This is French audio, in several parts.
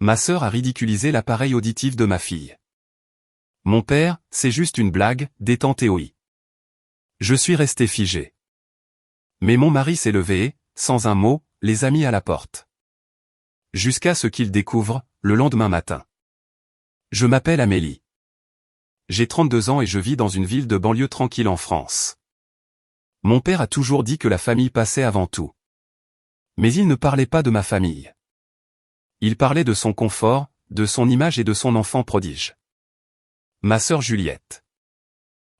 Ma sœur a ridiculisé l'appareil auditif de ma fille. Mon père, c'est juste une blague, détend Théoï. Je suis resté figé. Mais mon mari s'est levé et, sans un mot, les a mis à la porte. Jusqu'à ce qu'il découvre, le lendemain matin. Je m'appelle Amélie. J'ai 32 ans et je vis dans une ville de banlieue tranquille en France. Mon père a toujours dit que la famille passait avant tout. Mais il ne parlait pas de ma famille. Il parlait de son confort, de son image et de son enfant prodige. Ma sœur Juliette.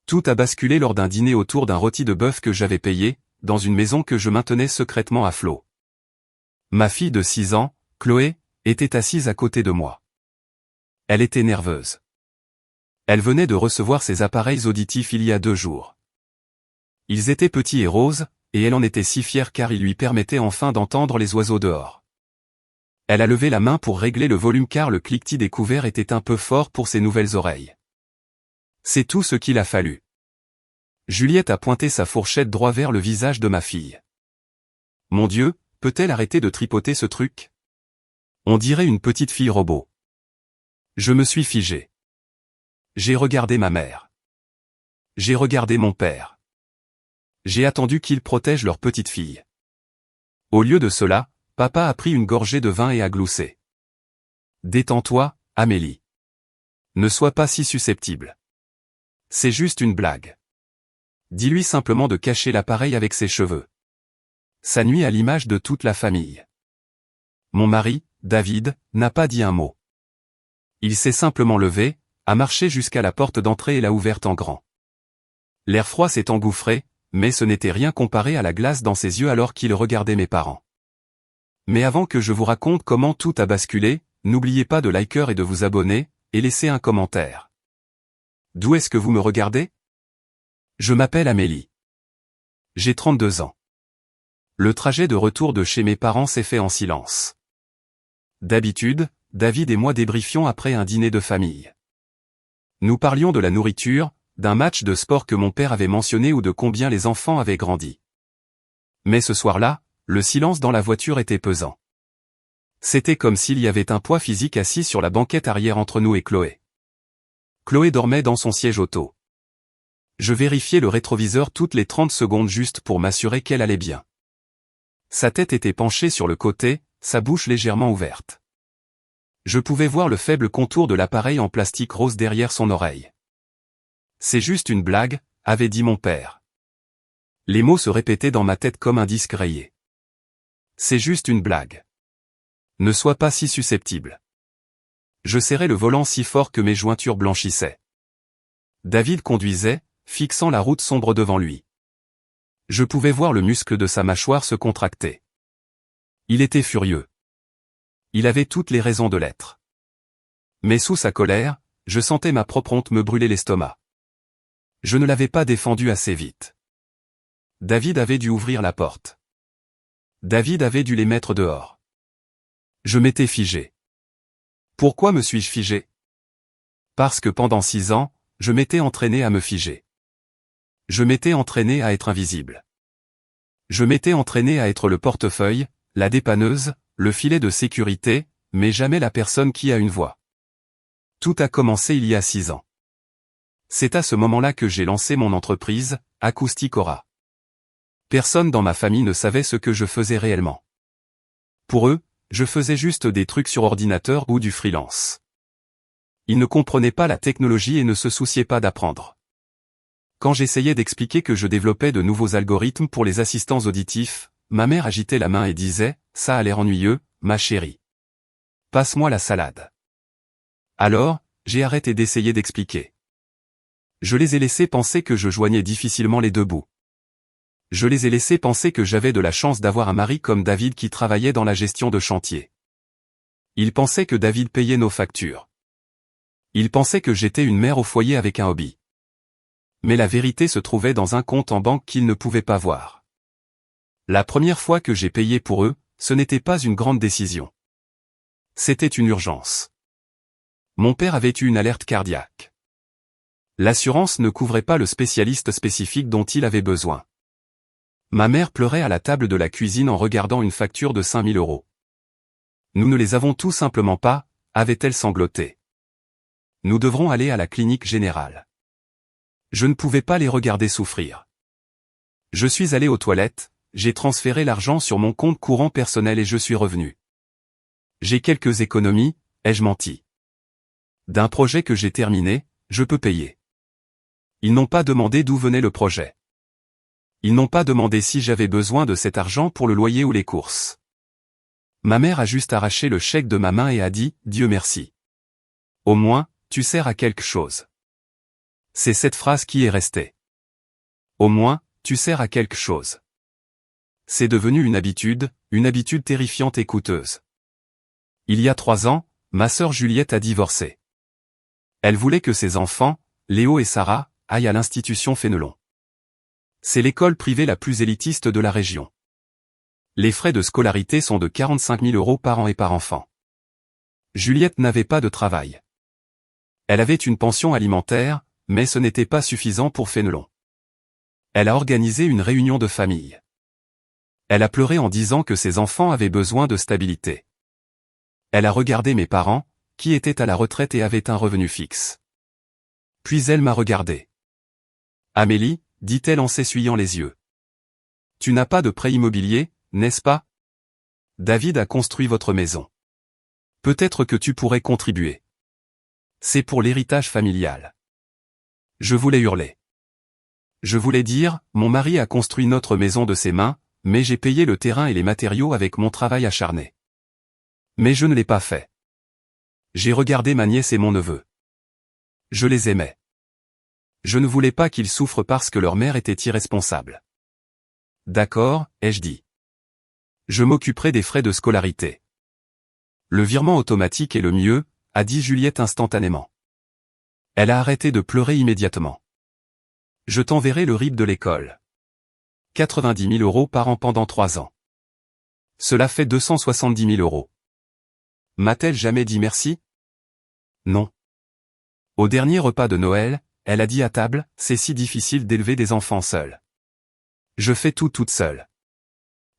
Tout a basculé lors d'un dîner autour d'un rôti de bœuf que j'avais payé, dans une maison que je maintenais secrètement à flot. Ma fille de 6 ans, Chloé, était assise à côté de moi. Elle était nerveuse. Elle venait de recevoir ses appareils auditifs il y a 2 jours. Ils étaient petits et roses, et elle en était si fière car ils lui permettaient enfin d'entendre les oiseaux dehors. Elle a levé la main pour régler le volume car le cliquetis des couverts était un peu fort pour ses nouvelles oreilles. C'est tout ce qu'il a fallu. Juliette a pointé sa fourchette droit vers le visage de ma fille. Mon Dieu, peut-elle arrêter de tripoter ce truc? On dirait une petite fille robot. Je me suis figé. J'ai regardé ma mère. J'ai regardé mon père. J'ai attendu qu'ils protègent leur petite fille. Au lieu de cela, papa a pris une gorgée de vin et a gloussé. Détends-toi, Amélie. Ne sois pas si susceptible. C'est juste une blague. Dis-lui simplement de cacher l'appareil avec ses cheveux. Ça nuit à l'image de toute la famille. Mon mari, David, n'a pas dit un mot. Il s'est simplement levé, a marché jusqu'à la porte d'entrée et l'a ouverte en grand. L'air froid s'est engouffré, mais ce n'était rien comparé à la glace dans ses yeux alors qu'il regardait mes parents. Mais avant que je vous raconte comment tout a basculé, n'oubliez pas de liker et de vous abonner, et laisser un commentaire. D'où est-ce que vous me regardez? Je m'appelle Amélie. J'ai 32 ans. Le trajet de retour de chez mes parents s'est fait en silence. D'habitude, David et moi débriefions après un dîner de famille. Nous parlions de la nourriture, d'un match de sport que mon père avait mentionné ou de combien les enfants avaient grandi. Mais ce soir-là, le silence dans la voiture était pesant. C'était comme s'il y avait un poids physique assis sur la banquette arrière entre nous et Chloé. Chloé dormait dans son siège auto. Je vérifiais le rétroviseur toutes les 30 secondes juste pour m'assurer qu'elle allait bien. Sa tête était penchée sur le côté, sa bouche légèrement ouverte. Je pouvais voir le faible contour de l'appareil en plastique rose derrière son oreille. C'est juste une blague, avait dit mon père. Les mots se répétaient dans ma tête comme un disque rayé. C'est juste une blague. Ne sois pas si susceptible. Je serrais le volant si fort que mes jointures blanchissaient. David conduisait, fixant la route sombre devant lui. Je pouvais voir le muscle de sa mâchoire se contracter. Il était furieux. Il avait toutes les raisons de l'être. Mais sous sa colère, je sentais ma propre honte me brûler l'estomac. Je ne l'avais pas défendu assez vite. David avait dû ouvrir la porte. David avait dû les mettre dehors. Je m'étais figé. Pourquoi me suis-je figé? Parce que pendant 6 ans, je m'étais entraîné à me figer. Je m'étais entraîné à être invisible. Je m'étais entraîné à être le portefeuille, la dépanneuse, le filet de sécurité, mais jamais la personne qui a une voix. Tout a commencé il y a 6 ans. C'est à ce moment-là que j'ai lancé mon entreprise, Acoustic Aura. Personne dans ma famille ne savait ce que je faisais réellement. Pour eux, je faisais juste des trucs sur ordinateur ou du freelance. Ils ne comprenaient pas la technologie et ne se souciaient pas d'apprendre. Quand j'essayais d'expliquer que je développais de nouveaux algorithmes pour les assistants auditifs, ma mère agitait la main et disait « Ça a l'air ennuyeux, ma chérie. Passe-moi la salade. » Alors, j'ai arrêté d'essayer d'expliquer. Je les ai laissés penser que je joignais difficilement les deux bouts. Je les ai laissés penser que j'avais de la chance d'avoir un mari comme David qui travaillait dans la gestion de chantier. Ils pensaient que David payait nos factures. Ils pensaient que j'étais une mère au foyer avec un hobby. Mais la vérité se trouvait dans un compte en banque qu'ils ne pouvaient pas voir. La première fois que j'ai payé pour eux, ce n'était pas une grande décision. C'était une urgence. Mon père avait eu une alerte cardiaque. L'assurance ne couvrait pas le spécialiste spécifique dont il avait besoin. Ma mère pleurait à la table de la cuisine en regardant une facture de 5 000 €. Nous ne les avons tout simplement pas, avait-elle sangloté. Nous devrons aller à la clinique générale. Je ne pouvais pas les regarder souffrir. Je suis allé aux toilettes, j'ai transféré l'argent sur mon compte courant personnel et je suis revenu. J'ai quelques économies, ai-je menti. D'un projet que j'ai terminé, je peux payer. Ils n'ont pas demandé d'où venait le projet. Ils n'ont pas demandé si j'avais besoin de cet argent pour le loyer ou les courses. Ma mère a juste arraché le chèque de ma main et a dit « Dieu merci. Au moins, tu sers à quelque chose. » C'est cette phrase qui est restée. Au moins, tu sers à quelque chose. C'est devenu une habitude terrifiante et coûteuse. Il y a 3 ans, ma sœur Juliette a divorcé. Elle voulait que ses enfants, Léo et Sarah, aillent à l'institution Fénelon. C'est l'école privée la plus élitiste de la région. Les frais de scolarité sont de 45 000 € par an et par enfant. Juliette n'avait pas de travail. Elle avait une pension alimentaire, mais ce n'était pas suffisant pour Fénelon. Elle a organisé une réunion de famille. Elle a pleuré en disant que ses enfants avaient besoin de stabilité. Elle a regardé mes parents, qui étaient à la retraite et avaient un revenu fixe. Puis elle m'a regardé. « Amélie, dit-elle en s'essuyant les yeux. Tu n'as pas de prêt immobilier, n'est-ce pas? David a construit votre maison. Peut-être que tu pourrais contribuer. C'est pour l'héritage familial. » Je voulais hurler. Je voulais dire, mon mari a construit notre maison de ses mains, mais j'ai payé le terrain et les matériaux avec mon travail acharné. Mais je ne l'ai pas fait. J'ai regardé ma nièce et mon neveu. Je les aimais. Je ne voulais pas qu'ils souffrent parce que leur mère était irresponsable. D'accord, ai-je dit. Je m'occuperai des frais de scolarité. Le virement automatique est le mieux, a dit Juliette instantanément. Elle a arrêté de pleurer immédiatement. Je t'enverrai le RIB de l'école. 90 000 € par an pendant 3 ans. Cela fait 270 000 €. M'a-t-elle jamais dit merci? Non. Au dernier repas de Noël, elle a dit à table, c'est si difficile d'élever des enfants seuls. Je fais tout toute seule.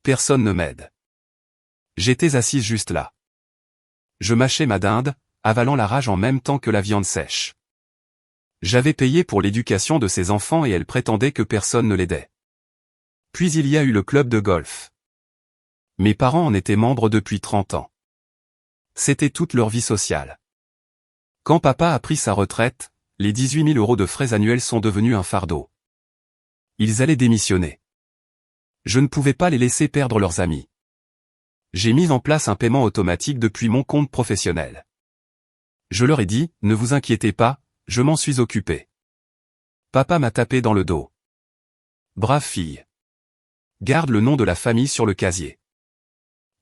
Personne ne m'aide. J'étais assise juste là. Je mâchais ma dinde, avalant la rage en même temps que la viande sèche. J'avais payé pour l'éducation de ses enfants et elle prétendait que personne ne l'aidait. Puis il y a eu le club de golf. Mes parents en étaient membres depuis 30 ans. C'était toute leur vie sociale. Quand papa a pris sa retraite, les 18 000 € de frais annuels sont devenus un fardeau. Ils allaient démissionner. Je ne pouvais pas les laisser perdre leurs amis. J'ai mis en place un paiement automatique depuis mon compte professionnel. Je leur ai dit, ne vous inquiétez pas, je m'en suis occupé. Papa m'a tapé dans le dos. Brave fille. Garde le nom de la famille sur le casier.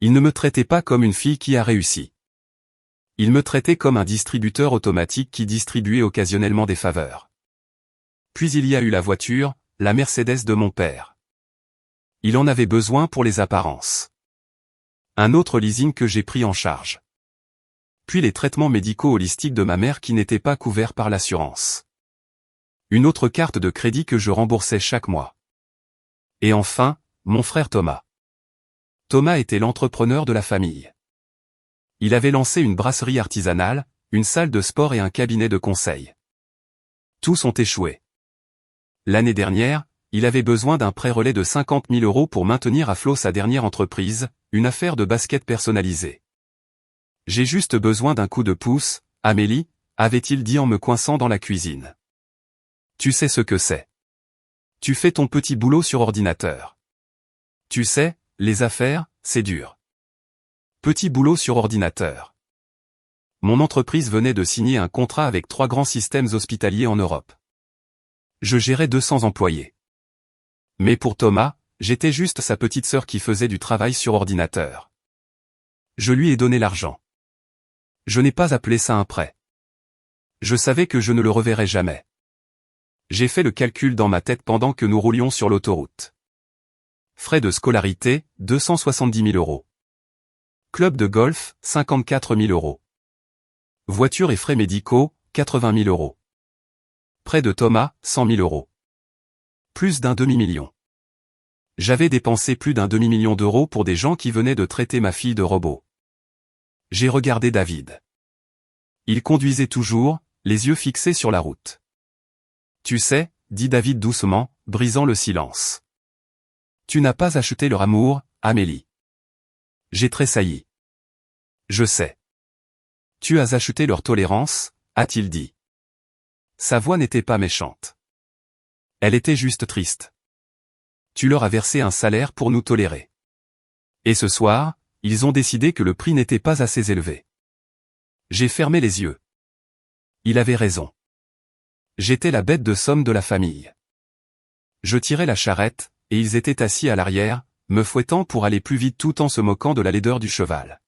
Il ne me traitait pas comme une fille qui a réussi. Il me traitait comme un distributeur automatique qui distribuait occasionnellement des faveurs. Puis il y a eu la voiture, la Mercedes de mon père. Il en avait besoin pour les apparences. Un autre leasing que j'ai pris en charge. Puis les traitements médicaux holistiques de ma mère qui n'étaient pas couverts par l'assurance. Une autre carte de crédit que je remboursais chaque mois. Et enfin, mon frère Thomas. Thomas était l'entrepreneur de la famille. Il avait lancé une brasserie artisanale, une salle de sport et un cabinet de conseil. Tous ont échoué. L'année dernière, il avait besoin d'un prêt relais de 50 000 € pour maintenir à flot sa dernière entreprise, une affaire de basket personnalisée. J'ai juste besoin d'un coup de pouce, Amélie, avait-il dit en me coinçant dans la cuisine. Tu sais ce que c'est. Tu fais ton petit boulot sur ordinateur. Tu sais, les affaires, c'est dur. Petit boulot sur ordinateur. Mon entreprise venait de signer un contrat avec 3 grands systèmes hospitaliers en Europe. Je gérais 200 employés. Mais pour Thomas, j'étais juste sa petite sœur qui faisait du travail sur ordinateur. Je lui ai donné l'argent. Je n'ai pas appelé ça un prêt. Je savais que je ne le reverrais jamais. J'ai fait le calcul dans ma tête pendant que nous roulions sur l'autoroute. Frais de scolarité, 270 000 €. Club de golf, 54 000 €. Voiture et frais médicaux, 80 000 €. Prêt de Thomas, 100 000 €. Plus d'un demi-million. J'avais dépensé plus d'un demi-million d'euros pour des gens qui venaient de traiter ma fille de robot. J'ai regardé David. Il conduisait toujours, les yeux fixés sur la route. Tu sais, dit David doucement, brisant le silence. Tu n'as pas acheté leur amour, Amélie. J'ai tressailli. Je sais. Tu as acheté leur tolérance, a-t-il dit. Sa voix n'était pas méchante. Elle était juste triste. Tu leur as versé un salaire pour nous tolérer. Et ce soir, ils ont décidé que le prix n'était pas assez élevé. J'ai fermé les yeux. Il avait raison. J'étais la bête de somme de la famille. Je tirais la charrette, et ils étaient assis à l'arrière, me fouettant pour aller plus vite tout en se moquant de la laideur du cheval.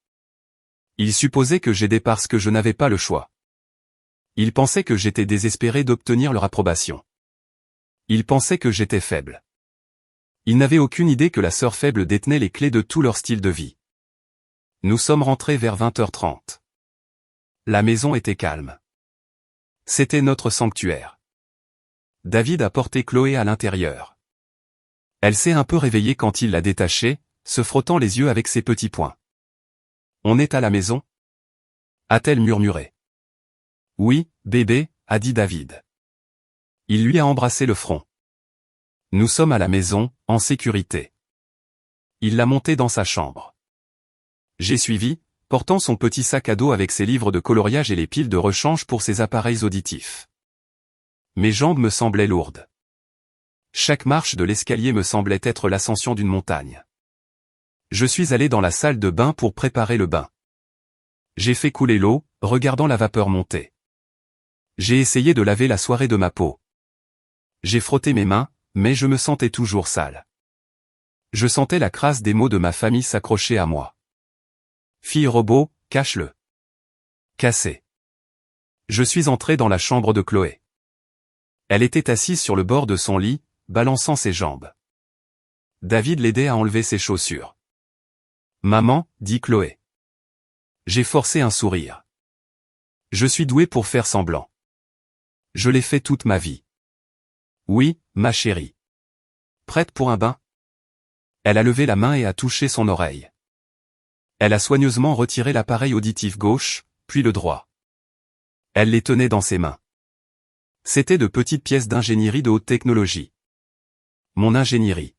Ils supposaient que j'aidais parce que je n'avais pas le choix. Ils pensaient que j'étais désespéré d'obtenir leur approbation. Ils pensaient que j'étais faible. Ils n'avaient aucune idée que la sœur faible détenait les clés de tout leur style de vie. Nous sommes rentrés vers 20h30. La maison était calme. C'était notre sanctuaire. David a porté Chloé à l'intérieur. Elle s'est un peu réveillée quand il l'a détachée, se frottant les yeux avec ses petits poings. « On est à la maison ?» a-t-elle murmuré. « Oui, bébé » a dit David. Il lui a embrassé le front. « Nous sommes à la maison, en sécurité. » Il l'a montée dans sa chambre. J'ai suivi, portant son petit sac à dos avec ses livres de coloriage et les piles de rechange pour ses appareils auditifs. Mes jambes me semblaient lourdes. Chaque marche de l'escalier me semblait être l'ascension d'une montagne. Je suis allé dans la salle de bain pour préparer le bain. J'ai fait couler l'eau, regardant la vapeur monter. J'ai essayé de laver la soirée de ma peau. J'ai frotté mes mains, mais je me sentais toujours sale. Je sentais la crasse des mots de ma famille s'accrocher à moi. Fille robot, cache-le. Cassé. Je suis entré dans la chambre de Chloé. Elle était assise sur le bord de son lit, balançant ses jambes. David l'aidait à enlever ses chaussures. Maman, dit Chloé. J'ai forcé un sourire. Je suis doué pour faire semblant. Je l'ai fait toute ma vie. Oui, ma chérie. Prête pour un bain? Elle a levé la main et a touché son oreille. Elle a soigneusement retiré l'appareil auditif gauche, puis le droit. Elle les tenait dans ses mains. C'étaient de petites pièces d'ingénierie de haute technologie. Mon ingénierie.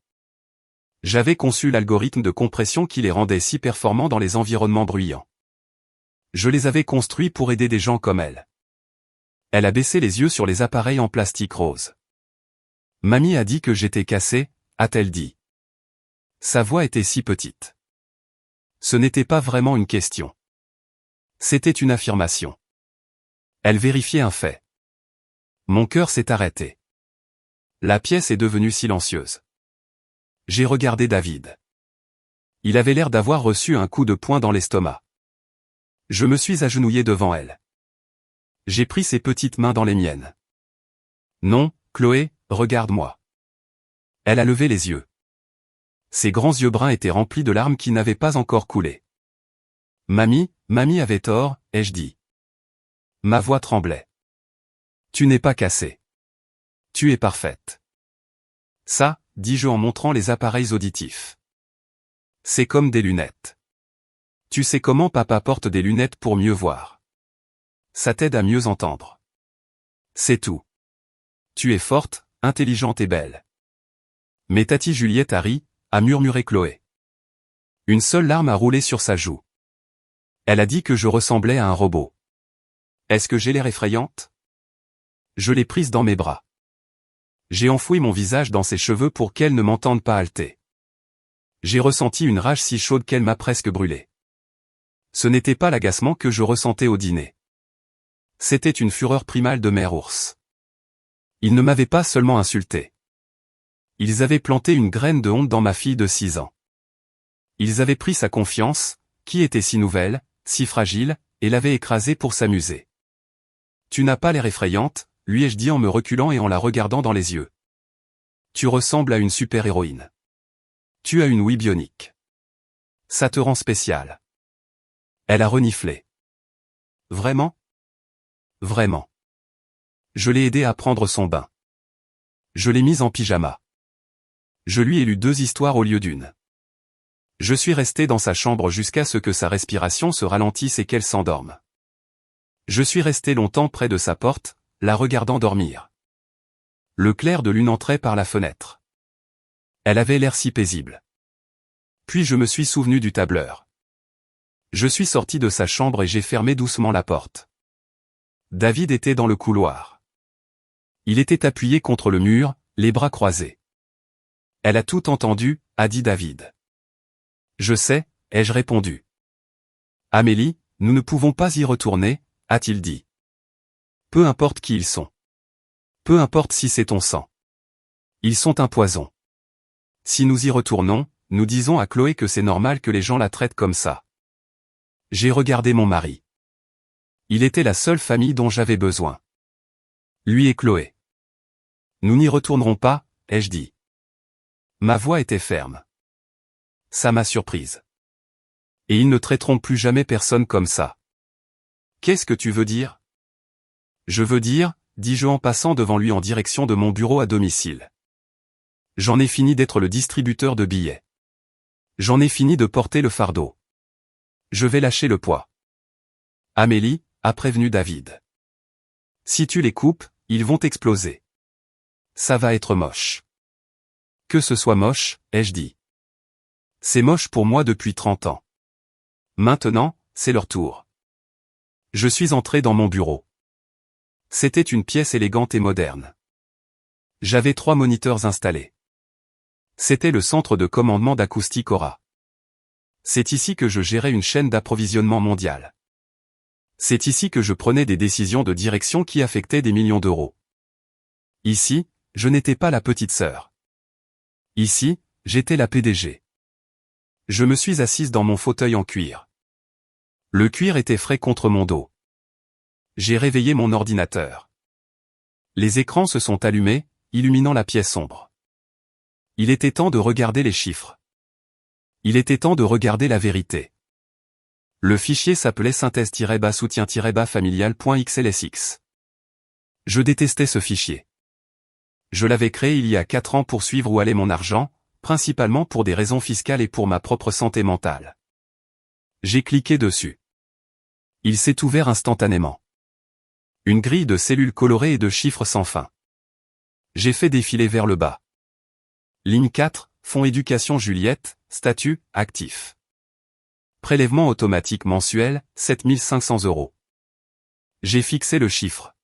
J'avais conçu l'algorithme de compression qui les rendait si performants dans les environnements bruyants. Je les avais construits pour aider des gens comme elle. Elle a baissé les yeux sur les appareils en plastique rose. Mamie a dit que j'étais cassé, a-t-elle dit. Sa voix était si petite. Ce n'était pas vraiment une question. C'était une affirmation. Elle vérifiait un fait. Mon cœur s'est arrêté. La pièce est devenue silencieuse. J'ai regardé David. Il avait l'air d'avoir reçu un coup de poing dans l'estomac. Je me suis agenouillé devant elle. J'ai pris ses petites mains dans les miennes. Non, Chloé, regarde-moi. Elle a levé les yeux. Ses grands yeux bruns étaient remplis de larmes qui n'avaient pas encore coulé. Mamie avait tort, ai-je dit. Ma voix tremblait. Tu n'es pas cassée. Tu es parfaite. Ça, dis-je en montrant les appareils auditifs. C'est comme des lunettes. Tu sais comment papa porte des lunettes pour mieux voir. Ça t'aide à mieux entendre. C'est tout. Tu es forte, intelligente et belle. Mais Tati Juliette a ri, a murmuré Chloé. Une seule larme a roulé sur sa joue. Elle a dit que je ressemblais à un robot. Est-ce que j'ai l'air effrayante? Je l'ai prise dans mes bras. J'ai enfoui mon visage dans ses cheveux pour qu'elle ne m'entende pas halter. J'ai ressenti une rage si chaude qu'elle m'a presque brûlé. Ce n'était pas l'agacement que je ressentais au dîner. C'était une fureur primale de mère ours. Ils ne m'avaient pas seulement insulté. Ils avaient planté une graine de honte dans ma fille de 6 ans. Ils avaient pris sa confiance, qui était si nouvelle, si fragile, et l'avaient écrasée pour s'amuser. Tu n'as pas l'air effrayante, lui ai-je dit en me reculant et en la regardant dans les yeux. Tu ressembles à une super-héroïne. Tu as une ouïe bionique. Ça te rend spécial. Elle a reniflé. Vraiment? Vraiment. Je l'ai aidé à prendre son bain. Je l'ai mise en pyjama. Je lui ai lu 2 histoires au lieu d'une. Je suis resté dans sa chambre jusqu'à ce que sa respiration se ralentisse et qu'elle s'endorme. Je suis resté longtemps près de sa porte, la regardant dormir. Le clair de lune entrait par la fenêtre. Elle avait l'air si paisible. Puis je me suis souvenu du tableur. Je suis sorti de sa chambre et j'ai fermé doucement la porte. David était dans le couloir. Il était appuyé contre le mur, les bras croisés. Elle a tout entendu, a dit David. Je sais, ai-je répondu. Amélie, nous ne pouvons pas y retourner, a-t-il dit. Peu importe qui ils sont. Peu importe si c'est ton sang. Ils sont un poison. Si nous y retournons, nous disons à Chloé que c'est normal que les gens la traitent comme ça. J'ai regardé mon mari. Il était la seule famille dont j'avais besoin. Lui et Chloé. Nous n'y retournerons pas, ai-je dit. Ma voix était ferme. Ça m'a surprise. Et ils ne traiteront plus jamais personne comme ça. Qu'est-ce que tu veux dire? Je veux dire, dis-je en passant devant lui en direction de mon bureau à domicile. J'en ai fini d'être le distributeur de billets. J'en ai fini de porter le fardeau. Je vais lâcher le poids. Amélie, a prévenu David. Si tu les coupes, ils vont exploser. Ça va être moche. Que ce soit moche, ai-je dit. C'est moche pour moi depuis 30 ans. Maintenant, c'est leur tour. Je suis entré dans mon bureau. C'était une pièce élégante et moderne. J'avais 3 moniteurs installés. C'était le centre de commandement d'Acoustic Aura. C'est ici que je gérais une chaîne d'approvisionnement mondiale. C'est ici que je prenais des décisions de direction qui affectaient des millions d'euros. Ici, je n'étais pas la petite sœur. Ici, j'étais la PDG. Je me suis assise dans mon fauteuil en cuir. Le cuir était frais contre mon dos. J'ai réveillé mon ordinateur. Les écrans se sont allumés, illuminant la pièce sombre. Il était temps de regarder les chiffres. Il était temps de regarder la vérité. Le fichier s'appelait synthèse-soutien-familial.xlsx. Je détestais ce fichier. Je l'avais créé il y a 4 ans pour suivre où allait mon argent, principalement pour des raisons fiscales et pour ma propre santé mentale. J'ai cliqué dessus. Il s'est ouvert instantanément. Une grille de cellules colorées et de chiffres sans fin. J'ai fait défiler vers le bas. Ligne 4, Fonds éducation Juliette, statut, actif. Prélèvement automatique mensuel, 7 500 €. J'ai fixé le chiffre.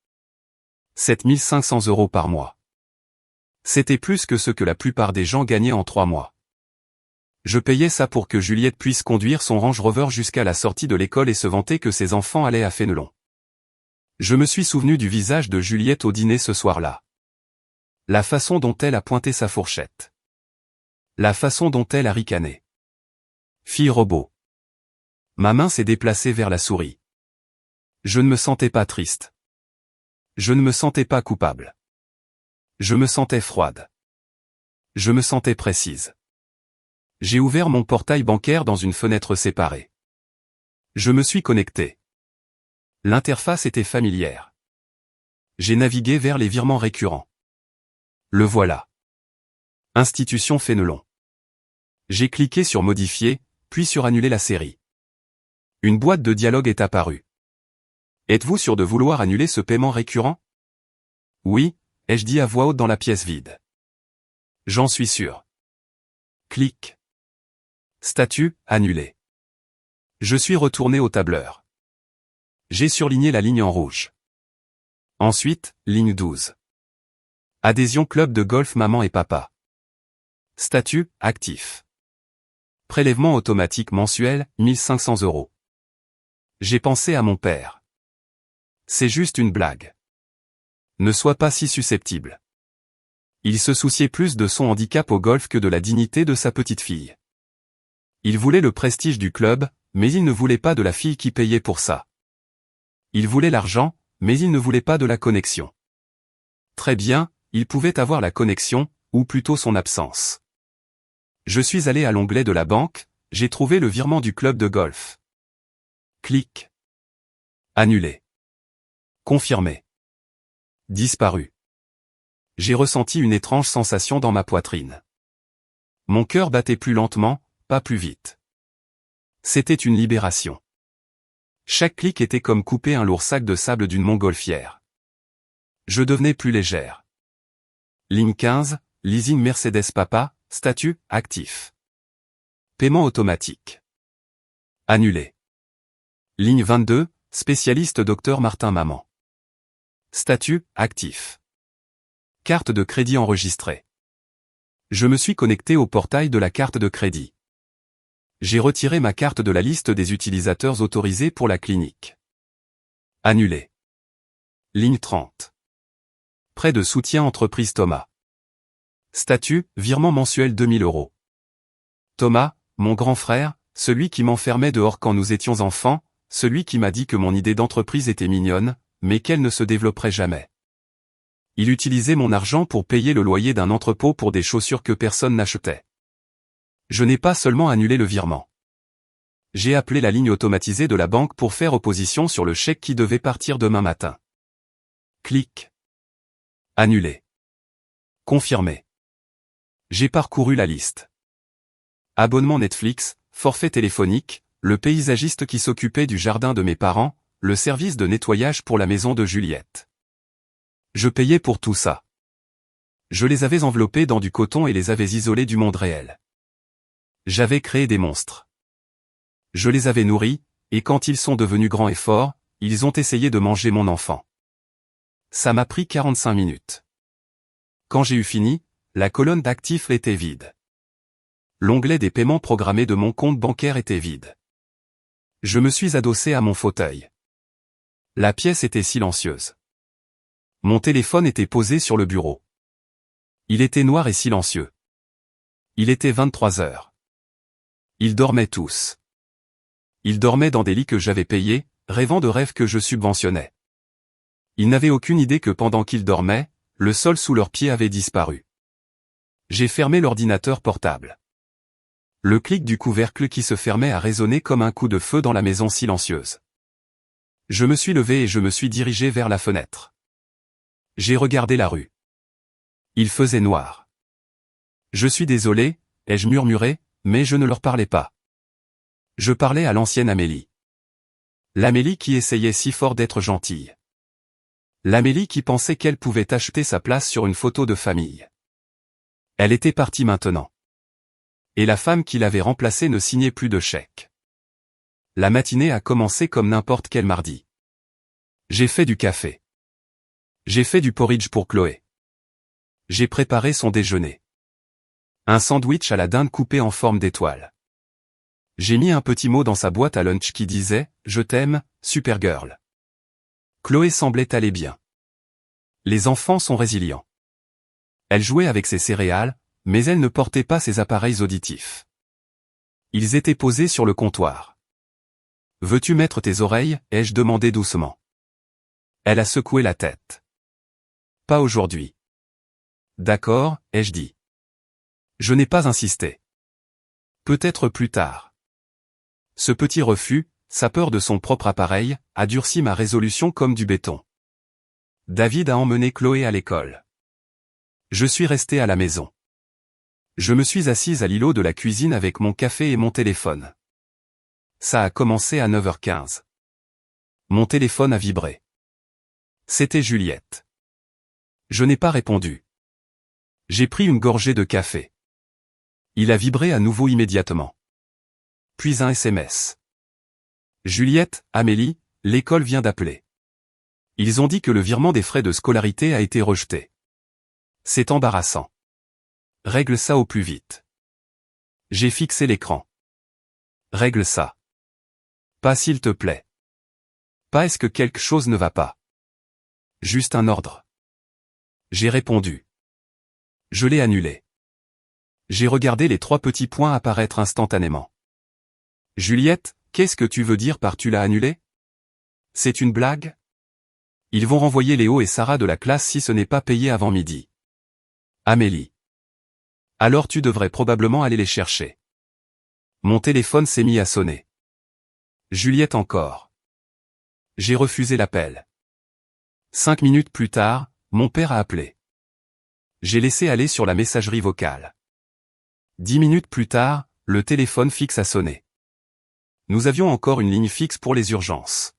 7 500 € par mois. C'était plus que ce que la plupart des gens gagnaient en 3 mois. Je payais ça pour que Juliette puisse conduire son Range Rover jusqu'à la sortie de l'école et se vanter que ses enfants allaient à Fénelon. Je me suis souvenu du visage de Juliette au dîner ce soir-là. La façon dont elle a pointé sa fourchette. La façon dont elle a ricané. Fille robot. Ma main s'est déplacée vers la souris. Je ne me sentais pas triste. Je ne me sentais pas coupable. Je me sentais froide. Je me sentais précise. J'ai ouvert mon portail bancaire dans une fenêtre séparée. Je me suis connecté. L'interface était familière. J'ai navigué vers les virements récurrents. Le voilà. Institution Fénelon. J'ai cliqué sur Modifier, puis sur Annuler la série. Une boîte de dialogue est apparue. Êtes-vous sûr de vouloir annuler ce paiement récurrent? Oui, ai-je dit à voix haute dans la pièce vide. J'en suis sûr. Clic. Statut, annulé. Je suis retourné au tableur. J'ai surligné la ligne en rouge. Ensuite, ligne 12. Adhésion club de golf maman et papa. Statut, actif. Prélèvement automatique mensuel, 1500 €. J'ai pensé à mon père. C'est juste une blague. Ne sois pas si susceptible. Il se souciait plus de son handicap au golf que de la dignité de sa petite fille. Il voulait le prestige du club, mais il ne voulait pas de la fille qui payait pour ça. Il voulait l'argent, mais il ne voulait pas de la connexion. Très bien, il pouvait avoir la connexion, ou plutôt son absence. Je suis allé à l'onglet de la banque, j'ai trouvé le virement du club de golf. Clic. Annulé. Confirmé. Disparu. J'ai ressenti une étrange sensation dans ma poitrine. Mon cœur battait plus lentement, pas plus vite. C'était une libération. Chaque clic était comme couper un lourd sac de sable d'une montgolfière. Je devenais plus légère. Ligne 15, leasing Mercedes Papa, statut, actif. Paiement automatique. Annulé. Ligne 22, spécialiste Dr Martin Maman. Statut, actif. Carte de crédit enregistrée. Je me suis connecté au portail de la carte de crédit. J'ai retiré ma carte de la liste des utilisateurs autorisés pour la clinique. Annulé. Ligne 30. Prêt de soutien entreprise Thomas. Statut, virement mensuel 2000 €. Thomas, mon grand frère, celui qui m'enfermait dehors quand nous étions enfants, celui qui m'a dit que mon idée d'entreprise était mignonne, mais qu'elle ne se développerait jamais. Il utilisait mon argent pour payer le loyer d'un entrepôt pour des chaussures que personne n'achetait. Je n'ai pas seulement annulé le virement. J'ai appelé la ligne automatisée de la banque pour faire opposition sur le chèque qui devait partir demain matin. Clic. Annulé. Confirmé. J'ai parcouru la liste. Abonnement Netflix, forfait téléphonique, le paysagiste qui s'occupait du jardin de mes parents, le service de nettoyage pour la maison de Juliette. Je payais pour tout ça. Je les avais enveloppés dans du coton et les avais isolés du monde réel. J'avais créé des monstres. Je les avais nourris, et quand ils sont devenus grands et forts, ils ont essayé de manger mon enfant. Ça m'a pris 45 minutes. Quand j'ai eu fini, la colonne d'actifs était vide. L'onglet des paiements programmés de mon compte bancaire était vide. Je me suis adossé à mon fauteuil. La pièce était silencieuse. Mon téléphone était posé sur le bureau. Il était noir et silencieux. Il était 23 heures. Ils dormaient tous. Ils dormaient dans des lits que j'avais payés, rêvant de rêves que je subventionnais. Ils n'avaient aucune idée que pendant qu'ils dormaient, le sol sous leurs pieds avait disparu. J'ai fermé l'ordinateur portable. Le clic du couvercle qui se fermait a résonné comme un coup de feu dans la maison silencieuse. Je me suis levé et je me suis dirigé vers la fenêtre. J'ai regardé la rue. Il faisait noir. Je suis désolé, ai-je murmuré, mais je ne leur parlais pas. Je parlais à l'ancienne Amélie. L'Amélie qui essayait si fort d'être gentille. L'Amélie qui pensait qu'elle pouvait acheter sa place sur une photo de famille. Elle était partie maintenant. Et la femme qui l'avait remplacée ne signait plus de chèque. La matinée a commencé comme n'importe quel mardi. J'ai fait du café. J'ai fait du porridge pour Chloé. J'ai préparé son déjeuner. Un sandwich à la dinde coupé en forme d'étoile. J'ai mis un petit mot dans sa boîte à lunch qui disait « Je t'aime, Supergirl ». Chloé semblait aller bien. Les enfants sont résilients. Elle jouait avec ses céréales, mais elle ne portait pas ses appareils auditifs. Ils étaient posés sur le comptoir. « Veux-tu mettre tes oreilles ?» ai-je demandé doucement. Elle a secoué la tête. « Pas aujourd'hui. »« D'accord » ai-je dit. Je n'ai pas insisté. « Peut-être plus tard. » Ce petit refus, sa peur de son propre appareil, a durci ma résolution comme du béton. David a emmené Chloé à l'école. Je suis resté à la maison. Je me suis assise à l'îlot de la cuisine avec mon café et mon téléphone. Ça a commencé à 9h15. Mon téléphone a vibré. C'était Juliette. Je n'ai pas répondu. J'ai pris une gorgée de café. Il a vibré à nouveau immédiatement. Puis un SMS. Juliette, Amélie, l'école vient d'appeler. Ils ont dit que le virement des frais de scolarité a été rejeté. C'est embarrassant. Règle ça au plus vite. J'ai fixé l'écran. Règle ça. Pas s'il te plaît. Pas est-ce que quelque chose ne va pas. Juste un ordre. J'ai répondu. Je l'ai annulé. J'ai regardé les 3 petits points apparaître instantanément. Juliette, qu'est-ce que tu veux dire par tu l'as annulé? C'est une blague? Ils vont renvoyer Léo et Sarah de la classe si ce n'est pas payé avant midi. Amélie. Alors tu devrais probablement aller les chercher. Mon téléphone s'est mis à sonner. Juliette encore. J'ai refusé l'appel. 5 minutes plus tard, mon père a appelé. J'ai laissé aller sur la messagerie vocale. 10 minutes plus tard, le téléphone fixe a sonné. Nous avions encore une ligne fixe pour les urgences.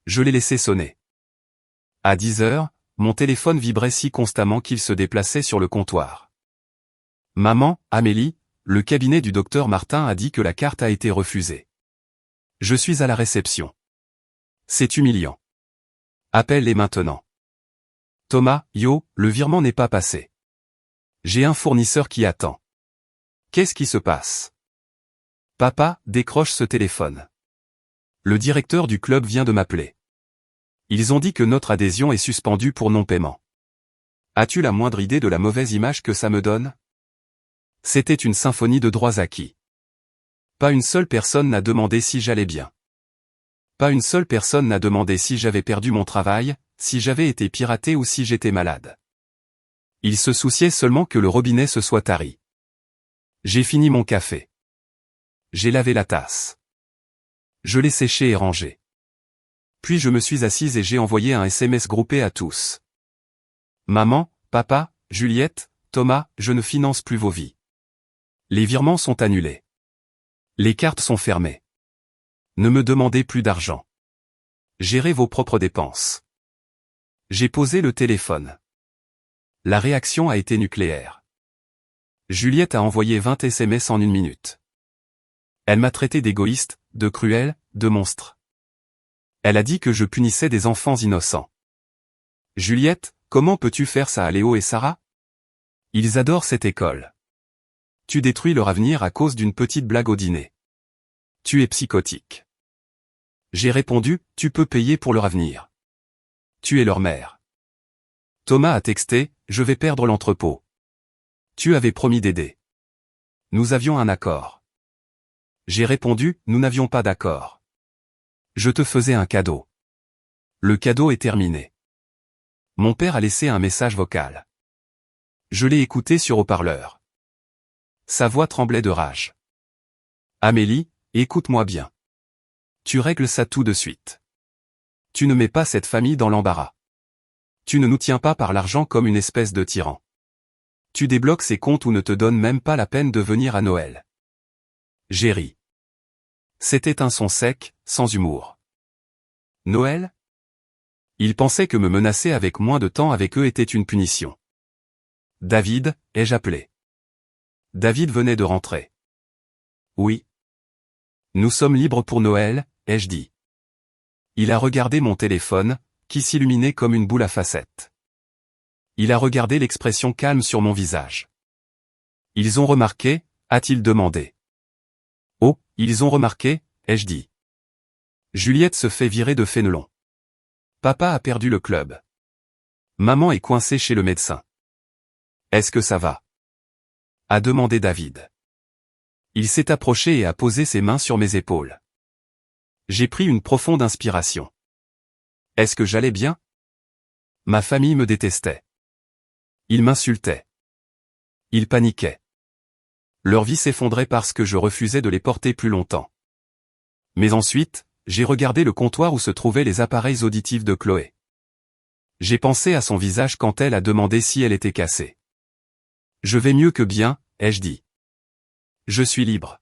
Je l'ai laissé sonner. À 10 heures, mon téléphone vibrait si constamment qu'il se déplaçait sur le comptoir. Maman, Amélie, le cabinet du docteur Martin a dit que la carte a été refusée. Je suis à la réception. C'est humiliant. Appelle-les maintenant. Thomas, yo, le virement n'est pas passé. J'ai un fournisseur qui attend. Qu'est-ce qui se passe? Papa, décroche ce téléphone. Le directeur du club vient de m'appeler. Ils ont dit que notre adhésion est suspendue pour non-paiement. As-tu la moindre idée de la mauvaise image que ça me donne? C'était une symphonie de droits acquis. Pas une seule personne n'a demandé si j'allais bien. Pas une seule personne n'a demandé si j'avais perdu mon travail, si j'avais été piraté ou si j'étais malade. Ils se souciaient seulement que le robinet se soit tari. J'ai fini mon café. J'ai lavé la tasse. Je l'ai séché et rangé. Puis je me suis assise et j'ai envoyé un SMS groupé à tous. Maman, papa, Juliette, Thomas, je ne finance plus vos vies. Les virements sont annulés. Les cartes sont fermées. Ne me demandez plus d'argent. Gérez vos propres dépenses. J'ai posé le téléphone. La réaction a été nucléaire. Juliette a envoyé 20 SMS en 1 minute. Elle m'a traité d'égoïste, de cruel, de monstre. Elle a dit que je punissais des enfants innocents. Juliette, comment peux-tu faire ça à Léo et Sarah? Ils adorent cette école. Tu détruis leur avenir à cause d'une petite blague au dîner. Tu es psychotique. J'ai répondu, tu peux payer pour leur avenir. Tu es leur mère. Thomas a texté, je vais perdre l'entrepôt. Tu avais promis d'aider. Nous avions un accord. J'ai répondu, nous n'avions pas d'accord. Je te faisais un cadeau. Le cadeau est terminé. Mon père a laissé un message vocal. Je l'ai écouté sur haut-parleur. Sa voix tremblait de rage. Amélie, écoute-moi bien. Tu règles ça tout de suite. Tu ne mets pas cette famille dans l'embarras. Tu ne nous tiens pas par l'argent comme une espèce de tyran. Tu débloques ces comptes ou ne te donnes même pas la peine de venir à Noël. J'ai ri. C'était un son sec, sans humour. Noël? Ils pensaient que me menacer avec moins de temps avec eux était une punition. David, ai-je appelé? David venait de rentrer. Oui. Nous sommes libres pour Noël, ai-je dit. Il a regardé mon téléphone, qui s'illuminait comme une boule à facettes. Il a regardé l'expression calme sur mon visage. Ils ont remarqué, a-t-il demandé. Oh, ils ont remarqué, ai-je dit. Juliette se fait virer de Fénelon. Papa a perdu le club. Maman est coincée chez le médecin. Est-ce que ça va? A demandé David. Il s'est approché et a posé ses mains sur mes épaules. J'ai pris une profonde inspiration. Est-ce que j'allais bien? Ma famille me détestait. Ils m'insultaient. Ils paniquaient. Leur vie s'effondrait parce que je refusais de les porter plus longtemps. Mais ensuite, j'ai regardé le comptoir où se trouvaient les appareils auditifs de Chloé. J'ai pensé à son visage quand elle a demandé si elle était cassée. Je vais mieux que bien, ai-je dit. Je suis libre.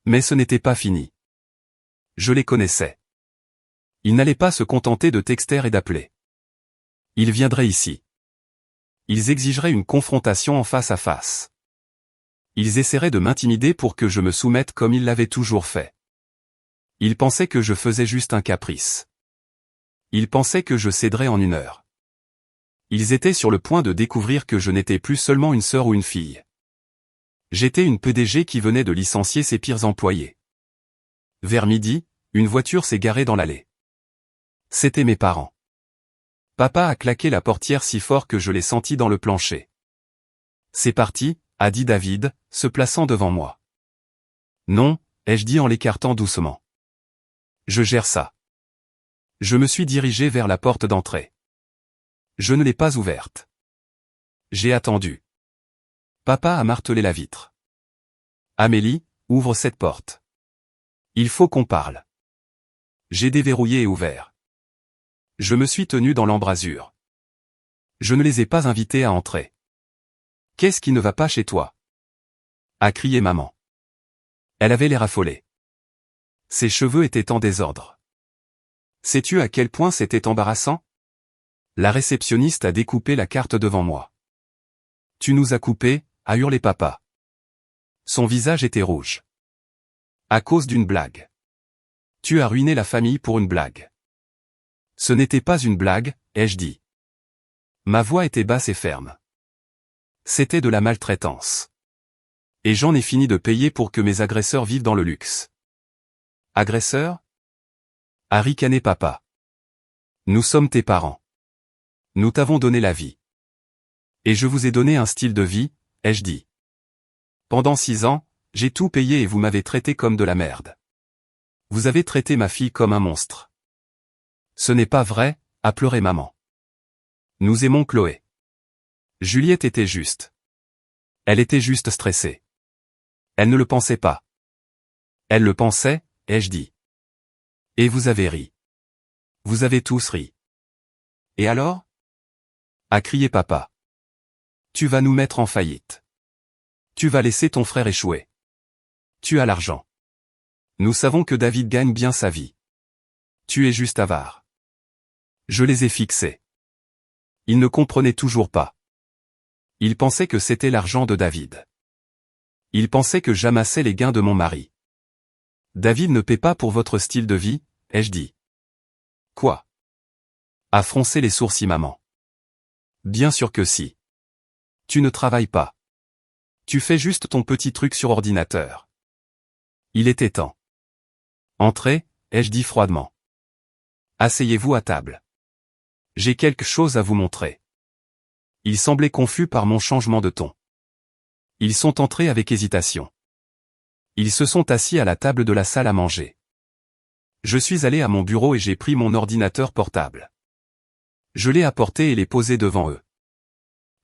Mais ce n'était pas fini. Je les connaissais. Ils n'allaient pas se contenter de texter et d'appeler. Ils viendraient ici. Ils exigeraient une confrontation en face à face. Ils essaieraient de m'intimider pour que je me soumette comme ils l'avaient toujours fait. Ils pensaient que je faisais juste un caprice. Ils pensaient que je céderais en 1 heure. Ils étaient sur le point de découvrir que je n'étais plus seulement une sœur ou une fille. J'étais une PDG qui venait de licencier ses pires employés. Vers midi, une voiture s'est garée dans l'allée. C'étaient mes parents. Papa a claqué la portière si fort que je l'ai senti dans le plancher. C'est parti, a dit David, se plaçant devant moi. Non, ai-je dit en l'écartant doucement. Je gère ça. Je me suis dirigé vers la porte d'entrée. Je ne l'ai pas ouverte. J'ai attendu. Papa a martelé la vitre. Amélie, ouvre cette porte. Il faut qu'on parle. J'ai déverrouillé et ouvert. Je me suis tenu dans l'embrasure. Je ne les ai pas invités à entrer. Qu'est-ce qui ne va pas chez toi? A crié maman. Elle avait l'air affolée. Ses cheveux étaient en désordre. Sais-tu à quel point c'était embarrassant? La réceptionniste a découpé la carte devant moi. Tu nous as coupé, a hurlé papa. Son visage était rouge. À cause d'une blague. Tu as ruiné la famille pour une blague. Ce n'était pas une blague, ai-je dit. Ma voix était basse et ferme. C'était de la maltraitance. Et j'en ai fini de payer pour que mes agresseurs vivent dans le luxe. Agresseurs? A ricané papa. Nous sommes tes parents. Nous t'avons donné la vie. Et je vous ai donné un style de vie, ai-je dit. Pendant 6 ans, j'ai tout payé et vous m'avez traité comme de la merde. Vous avez traité ma fille comme un monstre. Ce n'est pas vrai, a pleuré maman. Nous aimons Chloé. Juliette était juste. Elle était juste stressée. Elle ne le pensait pas. Elle le pensait, ai-je dit. Et vous avez ri. Vous avez tous ri. Et alors? A crié papa. Tu vas nous mettre en faillite. Tu vas laisser ton frère échouer. Tu as l'argent. Nous savons que David gagne bien sa vie. Tu es juste avare. Je les ai fixés. Ils ne comprenaient toujours pas. Ils pensaient que c'était l'argent de David. Ils pensaient que j'amassais les gains de mon mari. David ne paie pas pour votre style de vie, ai-je dit. Quoi? A froncé les sourcils maman. Bien sûr que si. Tu ne travailles pas. Tu fais juste ton petit truc sur ordinateur. Il était temps. Entrez, ai-je dit froidement. Asseyez-vous à table. J'ai quelque chose à vous montrer. Ils semblaient confus par mon changement de ton. Ils sont entrés avec hésitation. Ils se sont assis à la table de la salle à manger. Je suis allé à mon bureau et j'ai pris mon ordinateur portable. Je l'ai apporté et l'ai posé devant eux.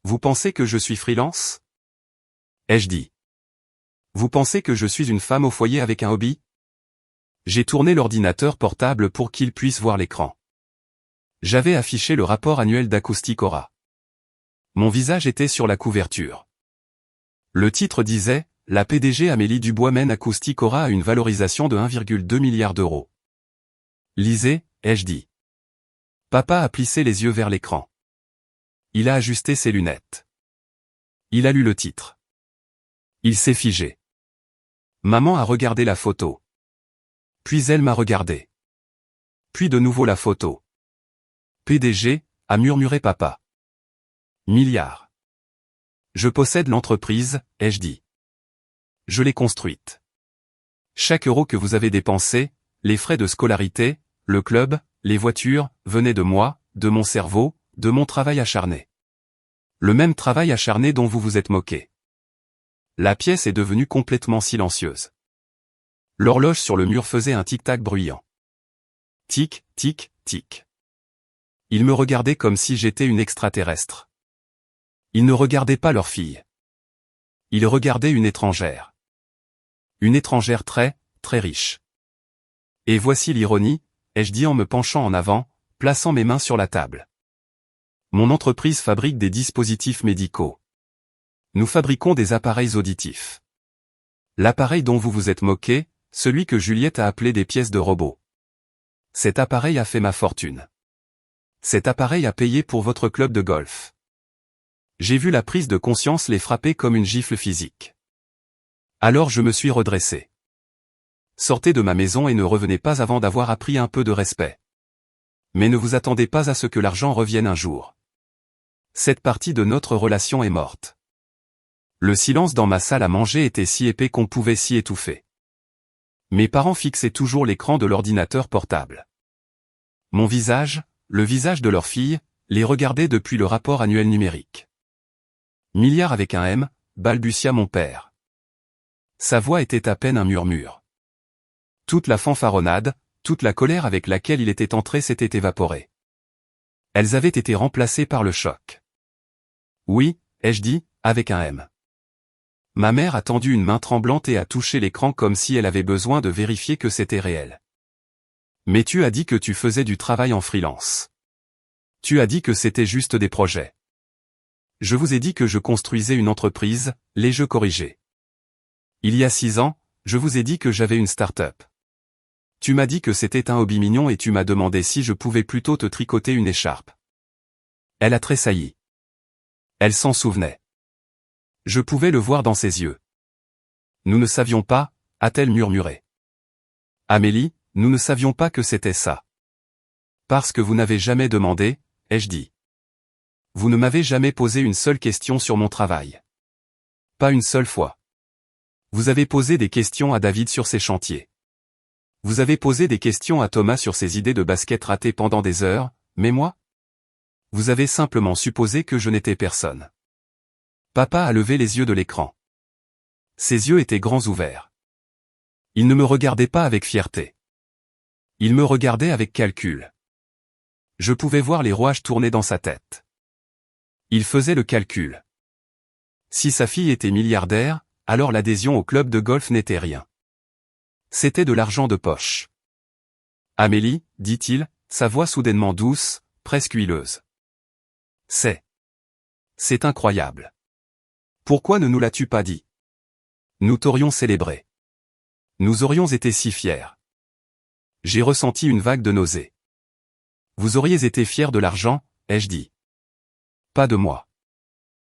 Vous pensez que je suis freelance? Ai-je dit. Vous pensez que je suis une femme au foyer avec un hobby? J'ai tourné l'ordinateur portable pour qu'ils puissent voir l'écran. J'avais affiché le rapport annuel d'Acoustic Aura. Mon visage était sur la couverture. Le titre disait « La PDG Amélie Dubois mène Acoustic Aura à une valorisation de 1,2 milliard d'euros. » Lisez, ai-je dit. Papa a plissé les yeux vers l'écran. Il a ajusté ses lunettes. Il a lu le titre. Il s'est figé. Maman a regardé la photo. Puis elle m'a regardé. Puis de nouveau la photo. PDG, a murmuré papa. Milliard. Je possède l'entreprise, ai-je dit. Je l'ai construite. Chaque euro que vous avez dépensé, les frais de scolarité, le club, les voitures, venaient de moi, de mon cerveau, de mon travail acharné. Le même travail acharné dont vous vous êtes moqué. La pièce est devenue complètement silencieuse. L'horloge sur le mur faisait un tic-tac bruyant. Tic, tic, tic. Ils me regardaient comme si j'étais une extraterrestre. Ils ne regardaient pas leur fille. Ils regardaient une étrangère. Une étrangère très, très riche. Et voici l'ironie, ai-je dit en me penchant en avant, plaçant mes mains sur la table. Mon entreprise fabrique des dispositifs médicaux. Nous fabriquons des appareils auditifs. L'appareil dont vous vous êtes moqué, celui que Juliette a appelé des pièces de robot. Cet appareil a fait ma fortune. Cet appareil a payé pour votre club de golf. J'ai vu la prise de conscience les frapper comme une gifle physique. Alors je me suis redressé. Sortez de ma maison et ne revenez pas avant d'avoir appris un peu de respect. Mais ne vous attendez pas à ce que l'argent revienne un jour. Cette partie de notre relation est morte. Le silence dans ma salle à manger était si épais qu'on pouvait s'y étouffer. Mes parents fixaient toujours l'écran de l'ordinateur portable. Mon visage, le visage de leur fille, les regardait depuis le rapport annuel numérique. Milliard avec un M, balbutia mon père. Sa voix était à peine un murmure. Toute la fanfaronnade, toute la colère avec laquelle il était entré s'était évaporée. Elles avaient été remplacées par le choc. Oui, ai-je dit, avec un M. Ma mère a tendu une main tremblante et a touché l'écran comme si elle avait besoin de vérifier que c'était réel. Mais tu as dit que tu faisais du travail en freelance. Tu as dit que c'était juste des projets. Je vous ai dit que je construisais une entreprise, les jeux corrigés. Il y a 6 ans, je vous ai dit que j'avais une start-up. Tu m'as dit que c'était un hobby mignon et tu m'as demandé si je pouvais plutôt te tricoter une écharpe. Elle a tressailli. Elle s'en souvenait. Je pouvais le voir dans ses yeux. Nous ne savions pas, a-t-elle murmuré. Amélie, nous ne savions pas que c'était ça. Parce que vous n'avez jamais demandé, ai-je dit. Vous ne m'avez jamais posé une seule question sur mon travail. Pas une seule fois. Vous avez posé des questions à David sur ses chantiers. Vous avez posé des questions à Thomas sur ses idées de basket ratées pendant des heures, mais moi? Vous avez simplement supposé que je n'étais personne. Papa a levé les yeux de l'écran. Ses yeux étaient grands ouverts. Il ne me regardait pas avec fierté. Il me regardait avec calcul. Je pouvais voir les rouages tourner dans sa tête. Il faisait le calcul. Si sa fille était milliardaire, alors l'adhésion au club de golf n'était rien. C'était de l'argent de poche. Amélie, dit-il, sa voix soudainement douce, presque huileuse. C'est incroyable. Pourquoi ne nous l'as-tu pas dit? Nous t'aurions célébré. Nous aurions été si fiers. J'ai ressenti une vague de nausée. Vous auriez été fiers de l'argent, ai-je dit. Pas de moi.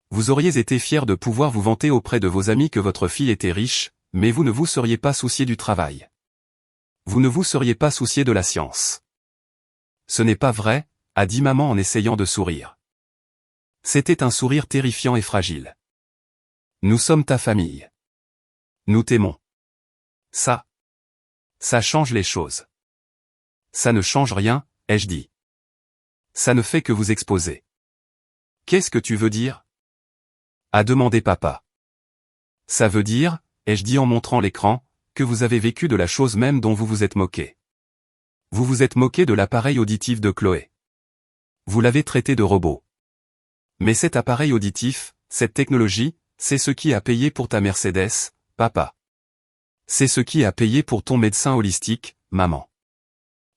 Vous auriez été fiers de pouvoir vous vanter auprès de vos amis que votre fille était riche, mais vous ne vous seriez pas soucié du travail. Vous ne vous seriez pas soucié de la science. Ce n'est pas vrai, a dit maman en essayant de sourire. C'était un sourire terrifiant et fragile. Nous sommes ta famille. Nous t'aimons. Ça change les choses. Ça ne change rien, ai-je dit. Ça ne fait que vous exposer. Qu'est-ce que tu veux dire? A demandé papa. Ça veut dire, ai-je dit en montrant l'écran, que vous avez vécu de la chose même dont vous vous êtes moqué. Vous vous êtes moqué de l'appareil auditif de Chloé. Vous l'avez traité de robot. Mais cet appareil auditif, cette technologie, c'est ce qui a payé pour ta Mercedes, papa. C'est ce qui a payé pour ton médecin holistique, maman.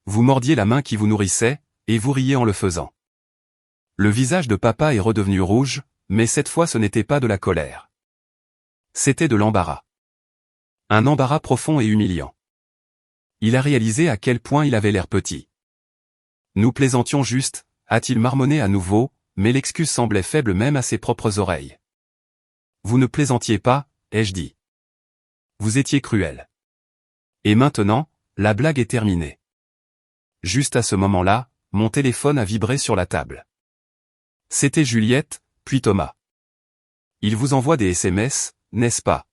Vous mordiez la main qui vous nourrissait, et vous riez en le faisant. Le visage de papa est redevenu rouge, mais cette fois ce n'était pas de la colère. C'était de l'embarras. Un embarras profond et humiliant. Il a réalisé à quel point il avait l'air petit. Nous plaisantions juste, a-t-il marmonné à nouveau, mais l'excuse semblait faible même à ses propres oreilles. Vous ne plaisantiez pas, ai-je dit. Vous étiez cruel. Et maintenant, la blague est terminée. Juste à ce moment-là, mon téléphone a vibré sur la table. C'était Juliette, puis Thomas. Il vous envoie des SMS, n'est-ce pas?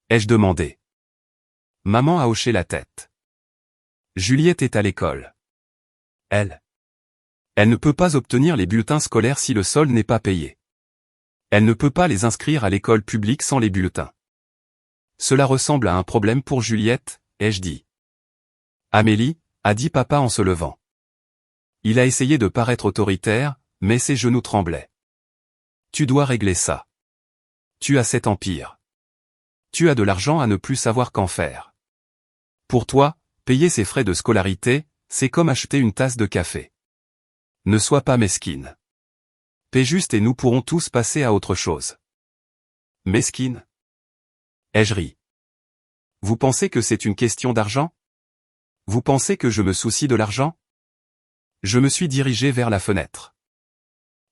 Ai-je demandé. Maman a hoché la tête. Juliette est à l'école. Elle ne peut pas obtenir les bulletins scolaires si le solde n'est pas payé. Elle ne peut pas les inscrire à l'école publique sans les bulletins. Cela ressemble à un problème pour Juliette, ai-je dit. Amélie, a dit papa en se levant. Il a essayé de paraître autoritaire, mais ses genoux tremblaient. Tu dois régler ça. Tu as cet empire. Tu as de l'argent à ne plus savoir qu'en faire. Pour toi, payer ses frais de scolarité, c'est comme acheter une tasse de café. Ne sois pas mesquine. Paie juste et nous pourrons tous passer à autre chose. Mesquine? Ai-je ri. Vous pensez que c'est une question d'argent? Vous pensez que je me soucie de l'argent? Je me suis dirigé vers la fenêtre.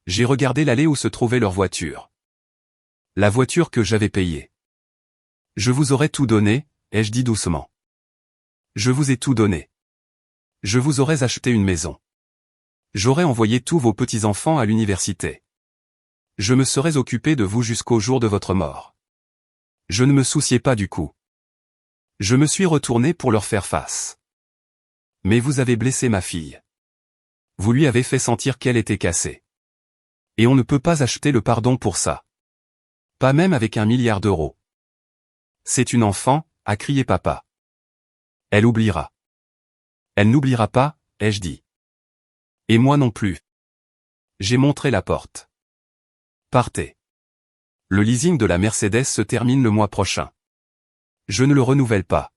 J'ai regardé l'allée où se trouvait leur voiture. La voiture que j'avais payée. Je vous aurais tout donné, ai-je dit doucement. Je vous ai tout donné. Je vous aurais acheté une maison. J'aurais envoyé tous vos petits-enfants à l'université. Je me serais occupé de vous jusqu'au jour de votre mort. Je ne me souciais pas du coup. Je me suis retourné pour leur faire face. Mais vous avez blessé ma fille. Vous lui avez fait sentir qu'elle était cassée. Et on ne peut pas acheter le pardon pour ça. Pas même avec 1 milliard d'euros. C'est une enfant, a crié papa. Elle oubliera. Elle n'oubliera pas, ai-je dit. Et moi non plus. J'ai montré la porte. Partez. Le leasing de la Mercedes se termine le mois prochain. Je ne le renouvelle pas.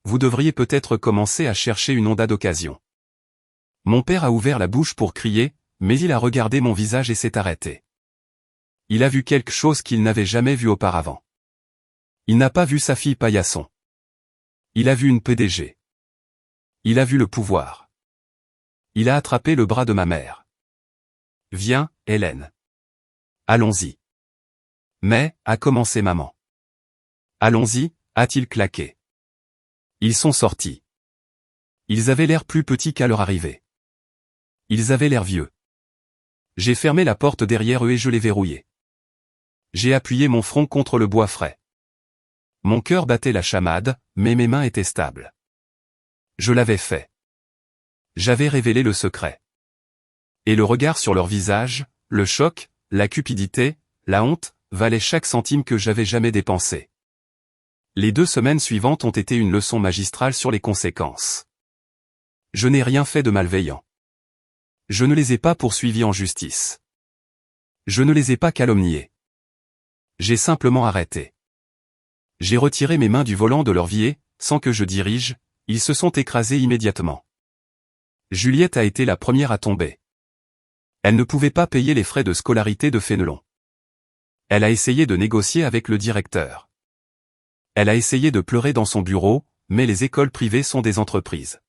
Vous devriez peut-être commencer à chercher une Honda d'occasion. Mon père a ouvert la bouche pour crier, mais il a regardé mon visage et s'est arrêté. Il a vu quelque chose qu'il n'avait jamais vu auparavant. Il n'a pas vu sa fille paillasson. Il a vu une PDG. Il a vu le pouvoir. Il a attrapé le bras de ma mère. Viens, Hélène. Allons-y. Mais, a commencé maman. Allons-y, a-t-il claqué. Ils sont sortis. Ils avaient l'air plus petits qu'à leur arrivée. Ils avaient l'air vieux. J'ai fermé la porte derrière eux et je l'ai verrouillée. J'ai appuyé mon front contre le bois frais. Mon cœur battait la chamade, mais mes mains étaient stables. Je l'avais fait. J'avais révélé le secret. Et le regard sur leur visage, le choc, la cupidité, la honte, valaient chaque centime que j'avais jamais dépensé. Les 2 semaines suivantes ont été une leçon magistrale sur les conséquences. Je n'ai rien fait de malveillant. Je ne les ai pas poursuivis en justice. Je ne les ai pas calomniés. J'ai simplement arrêté. J'ai retiré mes mains du volant de leur vie et, sans que je dirige, ils se sont écrasés immédiatement. Juliette a été la première à tomber. Elle ne pouvait pas payer les frais de scolarité de Fénelon. Elle a essayé de négocier avec le directeur. Elle a essayé de pleurer dans son bureau, mais les écoles privées sont des entreprises.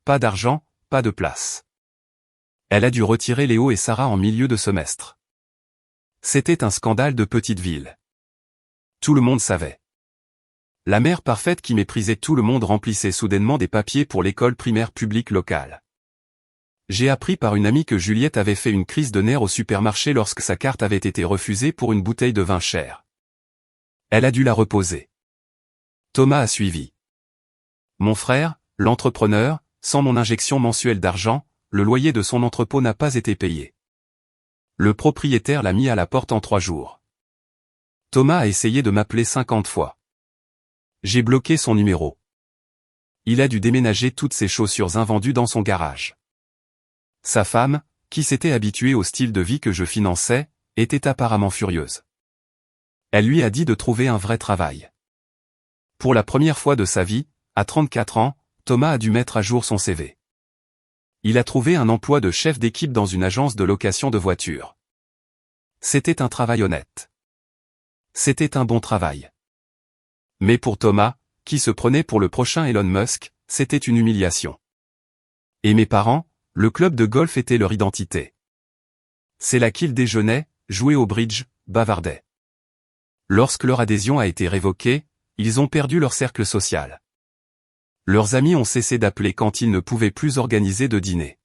Pas d'argent, pas de place. Elle a dû retirer Léo et Sarah en milieu de semestre. C'était un scandale de petite ville. Tout le monde savait. La mère parfaite qui méprisait tout le monde remplissait soudainement des papiers pour l'école primaire publique locale. J'ai appris par une amie que Juliette avait fait une crise de nerfs au supermarché lorsque sa carte avait été refusée pour une bouteille de vin cher. Elle a dû la reposer. Thomas a suivi. Mon frère, l'entrepreneur, sans mon injection mensuelle d'argent, le loyer de son entrepôt n'a pas été payé. Le propriétaire l'a mis à la porte en 3 jours. Thomas a essayé de m'appeler 50 fois. J'ai bloqué son numéro. Il a dû déménager toutes ses chaussures invendues dans son garage. Sa femme, qui s'était habituée au style de vie que je finançais, était apparemment furieuse. Elle lui a dit de trouver un vrai travail. Pour la première fois de sa vie, à 34 ans, Thomas a dû mettre à jour son CV. Il a trouvé un emploi de chef d'équipe dans une agence de location de voitures. C'était un travail honnête. C'était un bon travail. Mais pour Thomas, qui se prenait pour le prochain Elon Musk, c'était une humiliation. Et mes parents, le club de golf était leur identité. C'est là qu'ils déjeunaient, jouaient au bridge, bavardaient. Lorsque leur adhésion a été révoquée, ils ont perdu leur cercle social. Leurs amis ont cessé d'appeler quand ils ne pouvaient plus organiser de dîner.